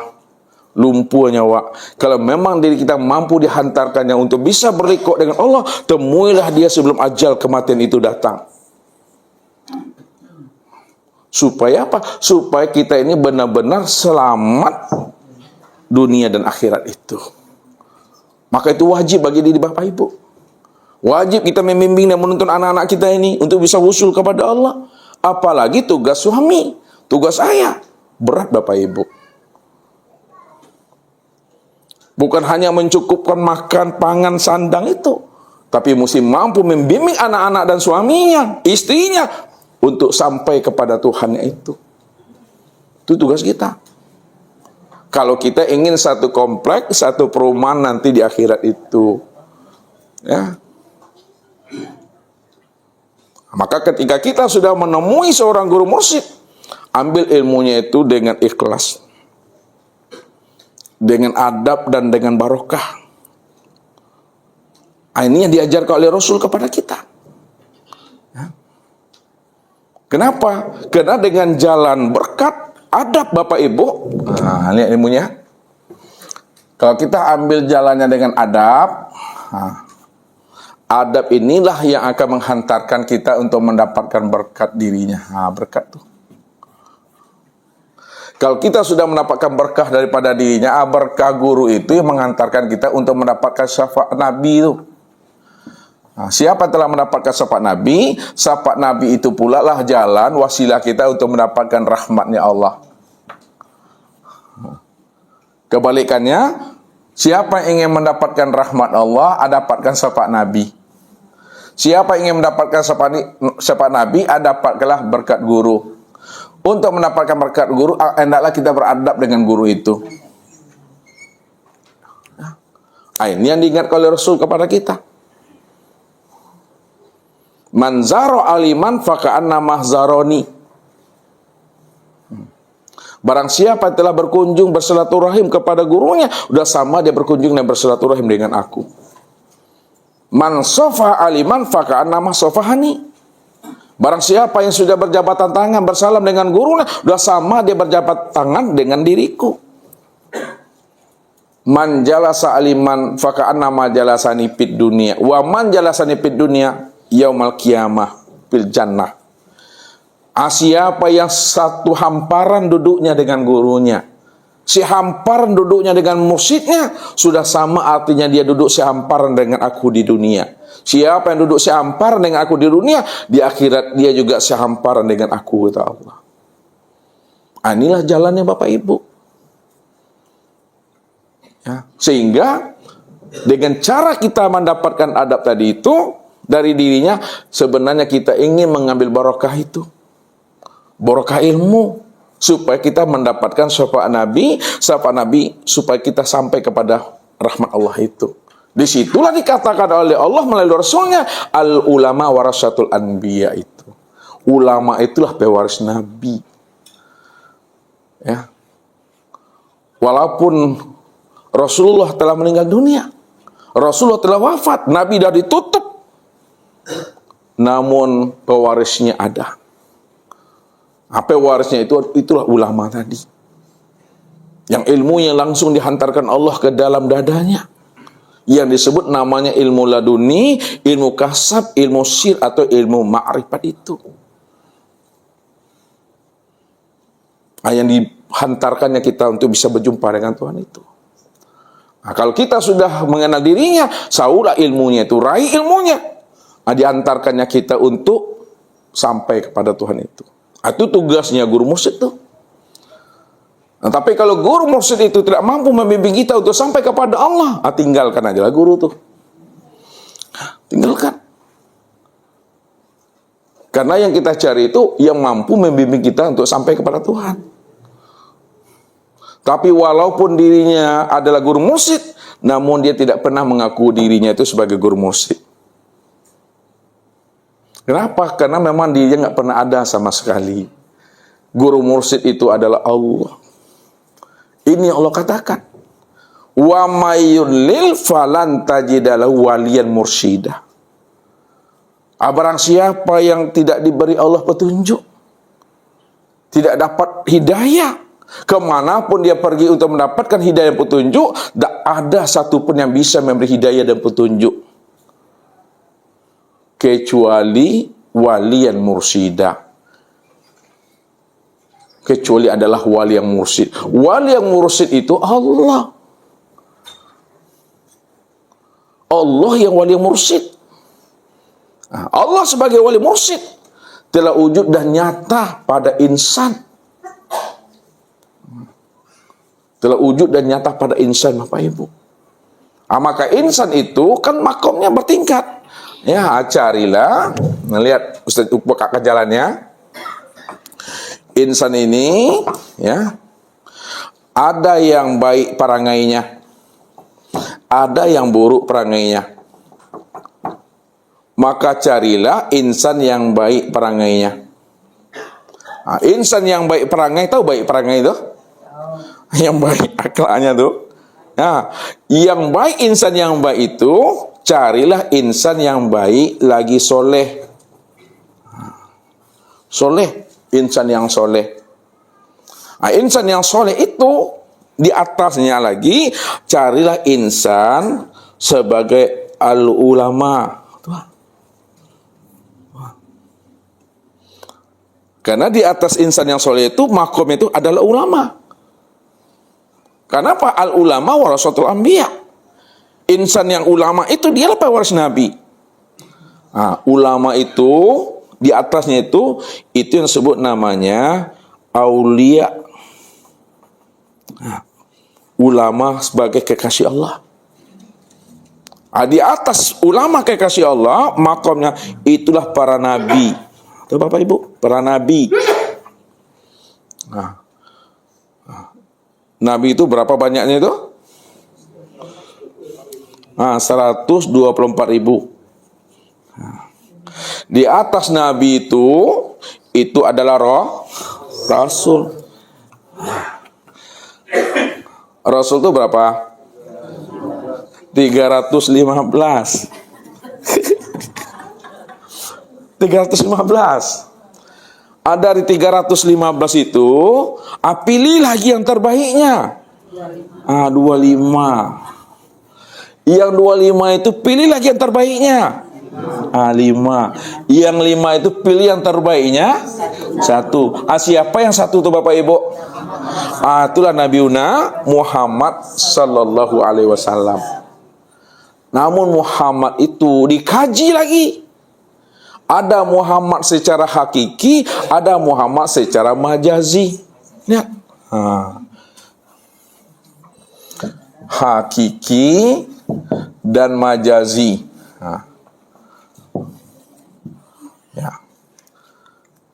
lumpuhnya wak. Kalau memang diri kita mampu dihantarkannya untuk bisa berliqa dengan Allah, temuilah dia sebelum ajal kematian itu datang. Supaya apa? Supaya kita ini benar-benar selamat dunia dan akhirat itu. Maka itu wajib bagi diri Bapak Ibu. Wajib kita membimbing dan menuntun anak-anak kita ini untuk bisa wusul kepada Allah. Apalagi tugas suami, tugas ayah. Berat Bapak Ibu. Bukan hanya mencukupkan makan, pangan, sandang itu, tapi mesti mampu membimbing anak-anak dan suaminya, istrinya, untuk sampai kepada Tuhannya itu. Itu tugas kita. Kalau kita ingin satu kompleks, satu perumahan nanti di akhirat itu, ya. Maka ketika kita sudah menemui seorang guru mursyid, ambil ilmunya itu dengan ikhlas, dengan adab dan dengan barokah. Ini yang diajarkan oleh Rasul kepada kita. Kenapa? Karena dengan jalan berkat, adab Bapak Ibu, lihat ilmunya. Kalau kita ambil jalannya dengan adab, adab inilah yang akan menghantarkan kita untuk mendapatkan berkat dirinya. Berkat tuh. Kalau kita sudah mendapatkan berkah daripada dirinya, berkah guru itu yang menghantarkan kita untuk mendapatkan syafaat Nabi itu. Siapa telah mendapatkan syafaat Nabi? Syafaat Nabi itu pula lah jalan wasilah kita untuk mendapatkan rahmatnya Allah. Kebalikannya, siapa yang ingin mendapatkan rahmat Allah, dapatkan syafaat Nabi. Siapa yang ingin mendapatkan syafaat Nabi, dapatkanlah berkat guru. Untuk mendapatkan berkat guru, hendaklah kita beradab dengan guru itu. Ini yang diingatkan oleh Rasul kepada kita. Man zaro aliman faka'anna mahzaroni. Barang siapa yang telah berkunjung bersilaturahim kepada gurunya, udah sama dia berkunjung dan bersilaturahim dengan aku. Man sofa aliman faka'anna mahsofahani. Barang siapa yang sudah berjabatan tangan bersalam dengan gurunya, sudah sama dia berjabat tangan dengan diriku. Man jalasa aliman faka'anna ma jalasani fid dunia, wa man jalasani fid dunia yaumal qiyamah fil jannah. Siapa yang satu hamparan duduknya dengan gurunya, si hamparan duduknya dengan mursyidnya, sudah sama artinya dia duduk sehamparan dengan aku di dunia. Siapa yang duduk sehamparan dengan aku di dunia, di akhirat dia juga sehamparan dengan aku, kata Allah. Inilah jalannya Bapak Ibu. Ya, sehingga dengan cara kita mendapatkan adab tadi itu dari dirinya, sebenarnya kita ingin mengambil barokah itu, barokah ilmu, supaya kita mendapatkan syafaat Nabi supaya kita sampai kepada rahmat Allah itu. Disitulah dikatakan oleh Allah melalui Rasulnya, al ulama warasatul anbiya itu. Ulama itulah pewaris Nabi. Ya. Walaupun Rasulullah telah meninggal dunia, Rasulullah telah wafat, Nabi dah ditutup, namun pewarisnya ada. Apa warisnya itu? Itulah ulama tadi, yang ilmunya langsung dihantarkan Allah ke dalam dadanya, yang disebut namanya ilmu laduni, ilmu kasab, ilmu sir atau ilmu ma'rifat itu. Yang dihantarkannya kita untuk bisa berjumpa dengan Tuhan itu. Kalau kita sudah mengenal dirinya, saulah ilmunya itu, raih ilmunya, diantarkannya kita untuk sampai kepada Tuhan itu. Itu tugasnya guru mursyid itu. Tapi kalau guru mursyid itu tidak mampu membimbing kita untuk sampai kepada Allah, tinggalkan aja lah guru tuh. Tinggalkan. Karena yang kita cari itu yang mampu membimbing kita untuk sampai kepada Tuhan. Tapi walaupun dirinya adalah guru mursyid, namun dia tidak pernah mengaku dirinya itu sebagai guru mursyid. Kenapa? Karena memang dia nggak pernah ada sama sekali. Guru mursyid itu adalah Allah. Ini Allah katakan, wa mayyudlil falan tajidalahu waliyan mursyida. Barang siapa yang tidak diberi Allah petunjuk, tidak dapat hidayah, kemanapun dia pergi untuk mendapatkan hidayah dan petunjuk, tak ada satupun yang bisa memberi hidayah dan petunjuk kecuali waliyan mursyida. Kecuali adalah wali yang mursyid. Wali yang mursyid itu Allah. Allah yang wali yang mursyid. Allah sebagai wali mursyid telah wujud dan nyata pada insan. Telah wujud dan nyata pada insan, Bapak Ibu. Maka insan itu kan makomnya bertingkat. Ya, carilah. Nah, lihat Ustaz buka ke jalannya. Insan ini, ya, ada yang baik perangainya, ada yang buruk perangainya. Maka carilah insan yang baik perangainya. Nah, insan yang baik perangai, tahu baik perangai itu? Yang baik akhlaknya tuh. Nah, yang baik, insan yang baik itu, carilah insan yang baik lagi soleh. Soleh, insan yang soleh. Nah, insan yang soleh itu di atasnya lagi carilah insan sebagai al-ulama. Karena di atas insan yang soleh itu makom itu adalah ulama. Kenapa? Al-ulama warasatul anbiya. Insan yang ulama itu dialah pewaris Nabi. Nah, ulama itu di atasnya itu yang disebut namanya aulia. Nah, ulama sebagai kekasih Allah. Nah, di atas ulama kekasih Allah makomnya itulah para nabi. Tuh Bapak Ibu, para nabi. Nah, nabi itu berapa banyaknya itu? 124.000. Di atas nabi itu adalah rasul. Rasul itu berapa? 315. 315. Dari 315 itu, pilih lagi yang terbaiknya. 25. Yang 25 itu pilih lagi yang terbaiknya. 5. Yang 5 itu pilih yang terbaiknya 1. Siapa yang 1 itu Bapak Ibu? Itulah Nabiuna Muhammad sallallahu alaihi wasallam. Namun Muhammad itu dikaji lagi. Ada Muhammad secara hakiki, ada Muhammad secara majazi. Lihat. Hakiki dan majazi. Ya.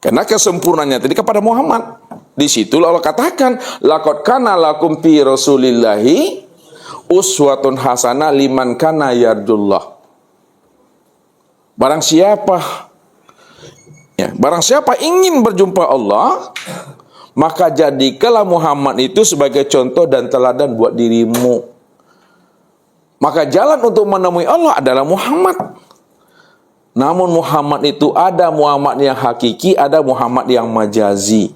Karena kesempurnaannya tadi kepada Muhammad. Di situ Allah katakan, laqad kana lakum fi rasulillahi uswatun hasanah liman kana yarjullah. Barang siapa ingin berjumpa Allah, maka jadikanlah Muhammad itu sebagai contoh dan teladan buat dirimu. Maka jalan untuk menemui Allah adalah Muhammad. Namun Muhammad itu ada Muhammad yang hakiki, ada Muhammad yang majazi.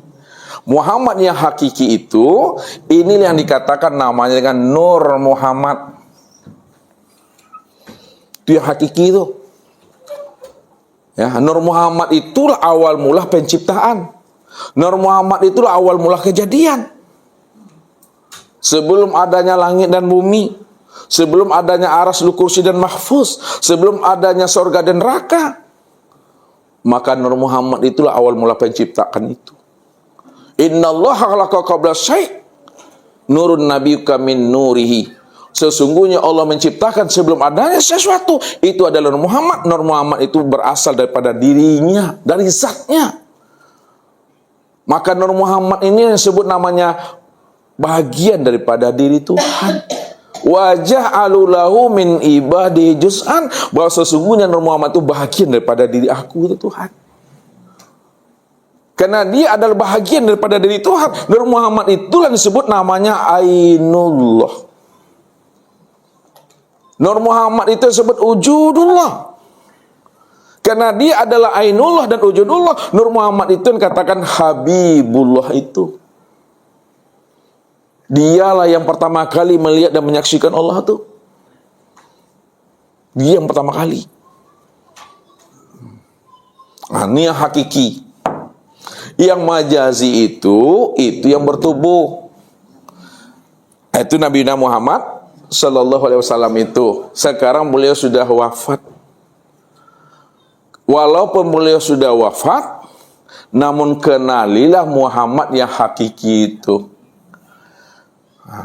Muhammad yang hakiki itu, ini yang dikatakan namanya dengan Nur Muhammad. Itu yang hakiki itu. Ya, Nur Muhammad itulah awal mula penciptaan. Nur Muhammad itulah awal mula kejadian. Sebelum adanya langit dan bumi, sebelum adanya aras, kursi dan mahfuz, sebelum adanya sorga dan neraka, maka Nur Muhammad itulah awal mula penciptaan itu. Innallaha khalaqa qabla syai' nurun nabiyyuka min nurihi. Sesungguhnya Allah menciptakan sebelum adanya sesuatu. Itu adalah Nur Muhammad. Nur Muhammad itu berasal daripada dirinya, dari zatnya. Maka Nur Muhammad ini yang disebut namanya bagian daripada diri Tuhan. Wajah alulahu min ibadihi juz'an, bahwa sesungguhnya Nur Muhammad itu bagian daripada diri aku itu Tuhan. Karena dia adalah bahagian daripada diri Tuhan. Nur Muhammad itulah disebut namanya Ainullah. Nur Muhammad itu disebut wujudullah. Karena dia adalah Ainullah dan wujudullah. Nur Muhammad itu yang katakan Habibullah itu. Dialah yang pertama kali melihat dan menyaksikan Allah itu. Dia yang pertama kali. Ini yang hakiki. Yang majazi itu yang bertubuh. Itu Nabi Muhammad sallallahu alaihi wasallam itu. Sekarang beliau sudah wafat. Walaupun beliau sudah wafat, namun kenalilah Muhammad yang hakiki itu.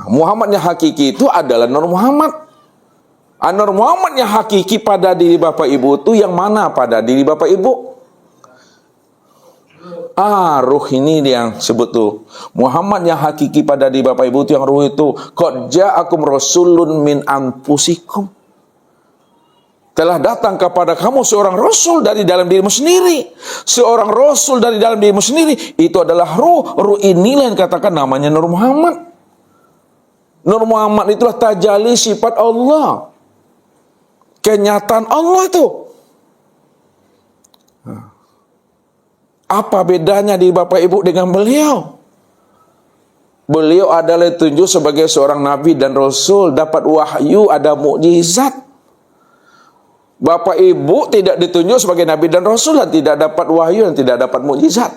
Muhammad yang hakiki itu adalah Nur Muhammad. Nur Muhammad yang hakiki pada diri Bapak Ibu itu yang mana pada diri Bapak Ibu? Ruh ini yang sebut tuh. Muhammad yang hakiki pada diri Bapak Ibu itu yang ruh itu. Qad ja'akum rasulun min anfusikum. Telah datang kepada kamu seorang rasul dari dalam dirimu sendiri. Seorang rasul dari dalam dirimu sendiri. Itu adalah ruh. Ruh inilah yang katakan namanya Nur Muhammad. Nur Muhammad itulah tajalli sifat Allah. Kenyataan Allah itu. Apa bedanya di Bapak Ibu dengan beliau? Beliau adalah ditunjuk sebagai seorang nabi dan rasul, dapat wahyu, ada mukjizat. Bapak Ibu tidak ditunjuk sebagai nabi dan rasul dan tidak dapat wahyu dan tidak dapat mukjizat.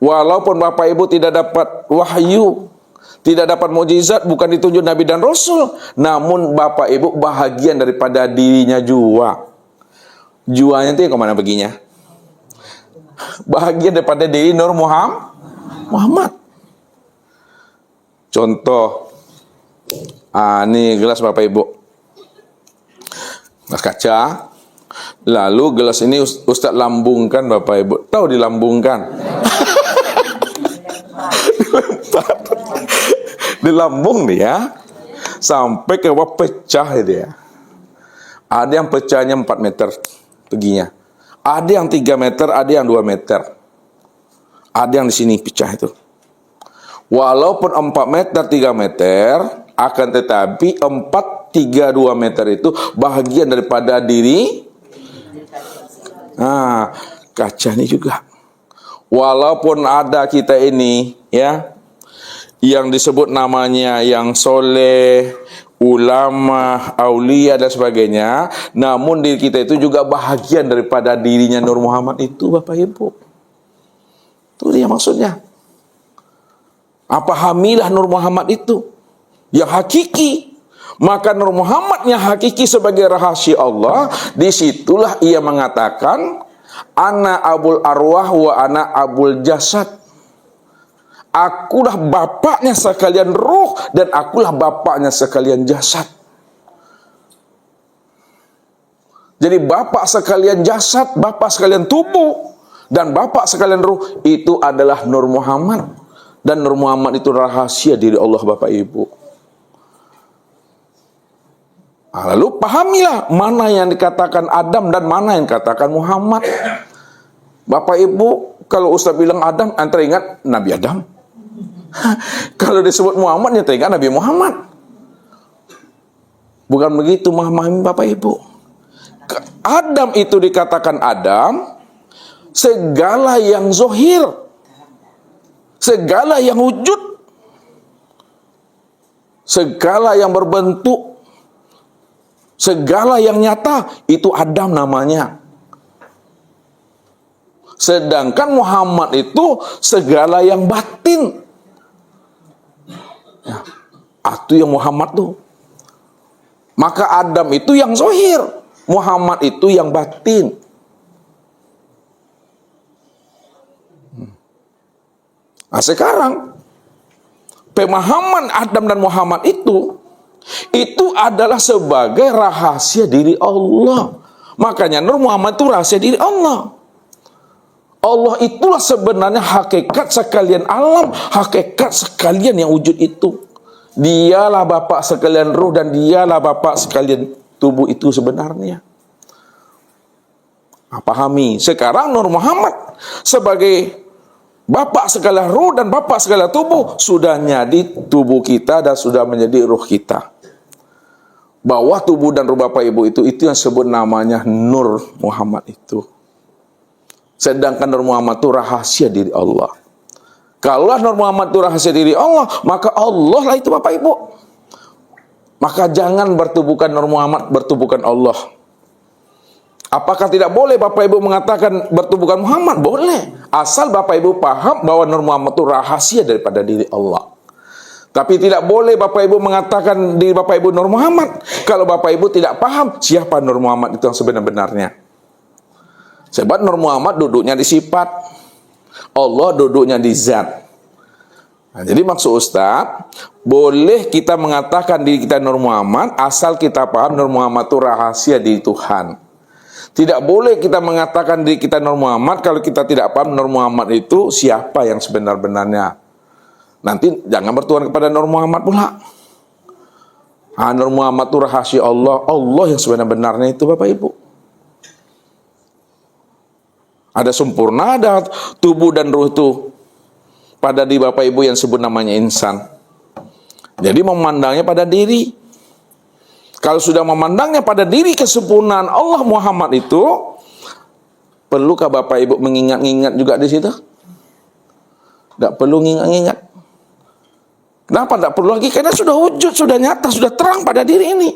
Walaupun Bapak Ibu tidak dapat wahyu, tidak dapat mukjizat, bukan ditunjuk nabi dan rasul, namun Bapak Ibu bahagian daripada dirinya jua. Juanya itu yang kemana baginya? Bahagian daripada diri Nur Muhammad. Contoh, ini gelas Bapak Ibu, gelas kaca. Lalu gelas ini Ustaz lambungkan Bapak Ibu. Tahu dilambungkan? Dilambung dia sampai ke bawah, pecah dia. Ada yang pecahnya 4 meter peginya. Ada yang 3 meter, ada yang 2 meter. Ada yang di sini pecah itu. Walaupun 4 meter, 3 meter, akan tetapi 4, 3, 2 meter itu bahagian daripada diri. Kaca ini juga. Walaupun ada kita ini, ya, yang disebut namanya yang soleh, ulama, aulia dan sebagainya, namun diri kita itu juga bahagian daripada dirinya Nur Muhammad itu, Bapak Ibu. Itu dia maksudnya. Pahamilah Nur Muhammad itu yang hakiki. Maka Nur Muhammad yang hakiki sebagai rahasia Allah, disitulah ia mengatakan, ana abul arwah wa ana abul jasad. Akulah bapaknya sekalian ruh dan akulah bapaknya sekalian jasad. Jadi bapak sekalian jasad, bapak sekalian tubuh, dan bapak sekalian ruh itu adalah Nur Muhammad. Dan Nur Muhammad itu rahasia diri Allah Bapak Ibu. Lalu pahamilah mana yang dikatakan Adam dan mana yang dikatakan Muhammad. Bapak Ibu, kalau Ustaz bilang Adam, antara ingat Nabi Adam. Kalau disebut Muhammad, ya teringat Nabi Muhammad. Bukan begitu memahami Bapak Ibu. Adam itu dikatakan Adam, segala yang zohir, segala yang wujud, segala yang berbentuk, segala yang nyata, itu Adam namanya. Sedangkan Muhammad itu segala yang batin. Itu yang Muhammad tuh. Maka Adam itu yang zohir, Muhammad itu yang batin. Sekarang pemahaman Adam dan Muhammad itu adalah sebagai rahasia diri Allah. Makanya Nur Muhammad itu rahasia diri Allah. Allah itulah sebenarnya hakikat sekalian alam, hakikat sekalian yang wujud itu. Dialah bapak sekalian ruh dan dialah bapak sekalian tubuh itu sebenarnya. Pahami. Sekarang Nur Muhammad sebagai bapak sekalian ruh dan bapak sekalian tubuh sudah jadi tubuh kita dan sudah menjadi ruh kita. Bawah tubuh dan ruh Bapak Ibu itu yang sebut namanya Nur Muhammad itu. Sedangkan Nur Muhammad itu rahasia diri Allah. Kalau Nur Muhammad itu rahasia diri Allah, maka Allah lah itu Bapak Ibu. Maka jangan bertubuhkan Nur Muhammad, bertubuhkan Allah. Apakah tidak boleh Bapak Ibu mengatakan bertubuhkan Muhammad? Boleh. Asal Bapak Ibu paham bahwa Nur Muhammad itu rahasia daripada diri Allah. Tapi tidak boleh Bapak Ibu mengatakan diri Bapak Ibu Nur Muhammad kalau Bapak Ibu tidak paham siapa Nur Muhammad itu yang sebenar-benarnya. Sebab Nur Muhammad duduknya di sifat, Allah duduknya di zat. Nah, jadi maksud Ustaz, boleh kita mengatakan diri kita Nur Muhammad asal kita paham Nur Muhammad itu rahasia di Tuhan. Tidak boleh kita mengatakan diri kita Nur Muhammad kalau kita tidak paham Nur Muhammad itu siapa yang sebenar-benarnya. Nanti jangan bertuhan kepada Nur Muhammad pula. Nur Muhammad itu rahasia Allah. Allah yang sebenar-benarnya itu Bapak Ibu. Ada sempurna, ada tubuh dan ruh itu pada diri Bapak Ibu yang sebut namanya insan. Jadi memandangnya pada diri. Kalau sudah memandangnya pada diri kesempurnaan Allah Muhammad itu, perlukah Bapak Ibu mengingat-ingat juga di situ? Tidak perlu mengingat-ingat. Kenapa tidak perlu lagi? Karena sudah wujud, sudah nyata, sudah terang pada diri ini.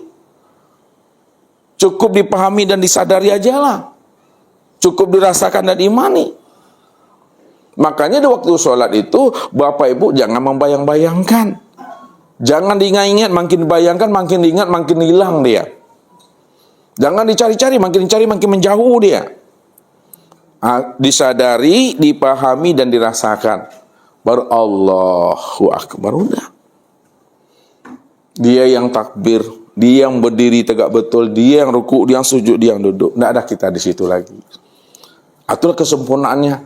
Cukup dipahami dan disadari aja lah. Cukup dirasakan dan diimani. Makanya di waktu sholat itu, Bapak Ibu jangan membayang-bayangkan. Jangan diingat-ingat, makin dibayangkan, makin diingat, makin hilang dia. Jangan dicari-cari, makin dicari, makin menjauh dia. Disadari, dipahami, dan dirasakan. Baru Allahu Akbar, udah. Dia yang takbir, dia yang berdiri tegak betul, dia yang ruku, dia yang sujud, dia yang duduk. Tidak ada kita di situ lagi. Itulah kesempurnaannya.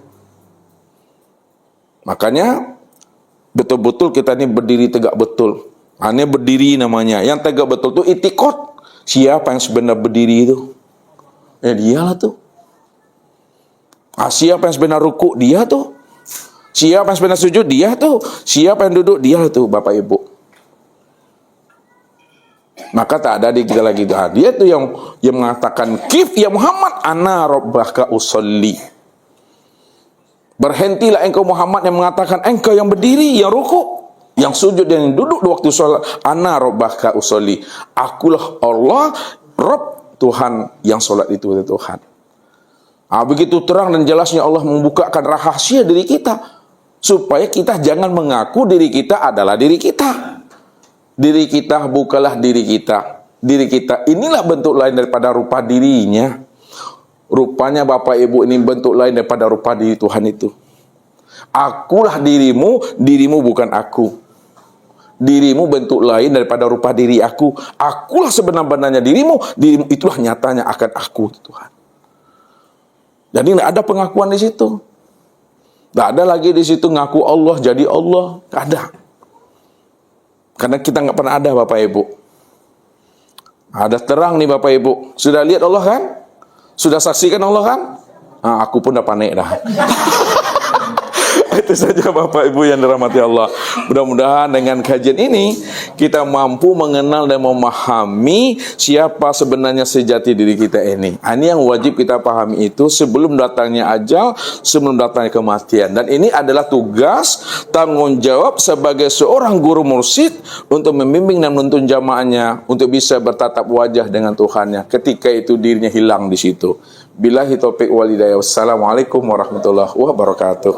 Makanya betul-betul kita ini berdiri tegak betul. Ini berdiri namanya. Yang tegak betul itu itikot. Siapa yang sebenarnya berdiri itu? Ya dialah tuh. Siapa yang sebenarnya ruku? Dia tuh. Siapa yang sebenarnya sujud? Dia tuh. Siapa yang duduk? Dia tuh Bapak Ibu. Maka tak ada di kita lagi. Dia tuh yang mengatakan kif ya Muhammad ana rabbaka usolli. Berhentilah engkau Muhammad yang mengatakan engkau yang berdiri, yang ruku, yang sujud dan yang duduk di waktu sholat. Ana rabbaka usolli. Akulah Allah, Rabb Tuhan yang sholat itu Tuhan. Begitu terang dan jelasnya Allah membukakan rahasia diri kita. Supaya kita jangan mengaku diri kita adalah diri kita. Diri kita bukanlah diri kita. Diri kita inilah bentuk lain daripada rupa dirinya. Rupanya Bapak Ibu ini bentuk lain daripada rupa diri Tuhan itu. Akulah dirimu, dirimu bukan aku. Dirimu bentuk lain daripada rupa diri aku. Akulah sebenar-benarnya dirimu, dirimu itulah nyatanya akan aku Tuhan. Jadi tidak ada pengakuan di situ. Tidak ada lagi di situ ngaku Allah jadi Allah. Tidak ada. Karena kita nggak pernah ada Bapak Ibu. Ada terang nih Bapak Ibu. Sudah lihat Allah kan? Sudah saksikan Allah kan? Aku pun udah panik dah. Itu saja Bapak Ibu yang dirahmati Allah. Mudah-mudahan dengan kajian ini kita mampu mengenal dan memahami siapa sebenarnya sejati diri kita ini. Ini yang wajib kita pahami itu sebelum datangnya ajal, sebelum datangnya kematian. Dan ini adalah tugas, tanggung jawab sebagai seorang guru mursyid untuk membimbing dan menuntun jamaahnya untuk bisa bertatap wajah dengan Tuhannya. Ketika itu dirinya hilang di situ. Billahi taufiq wal hidayah. Wassalamualaikum warahmatullahi wabarakatuh.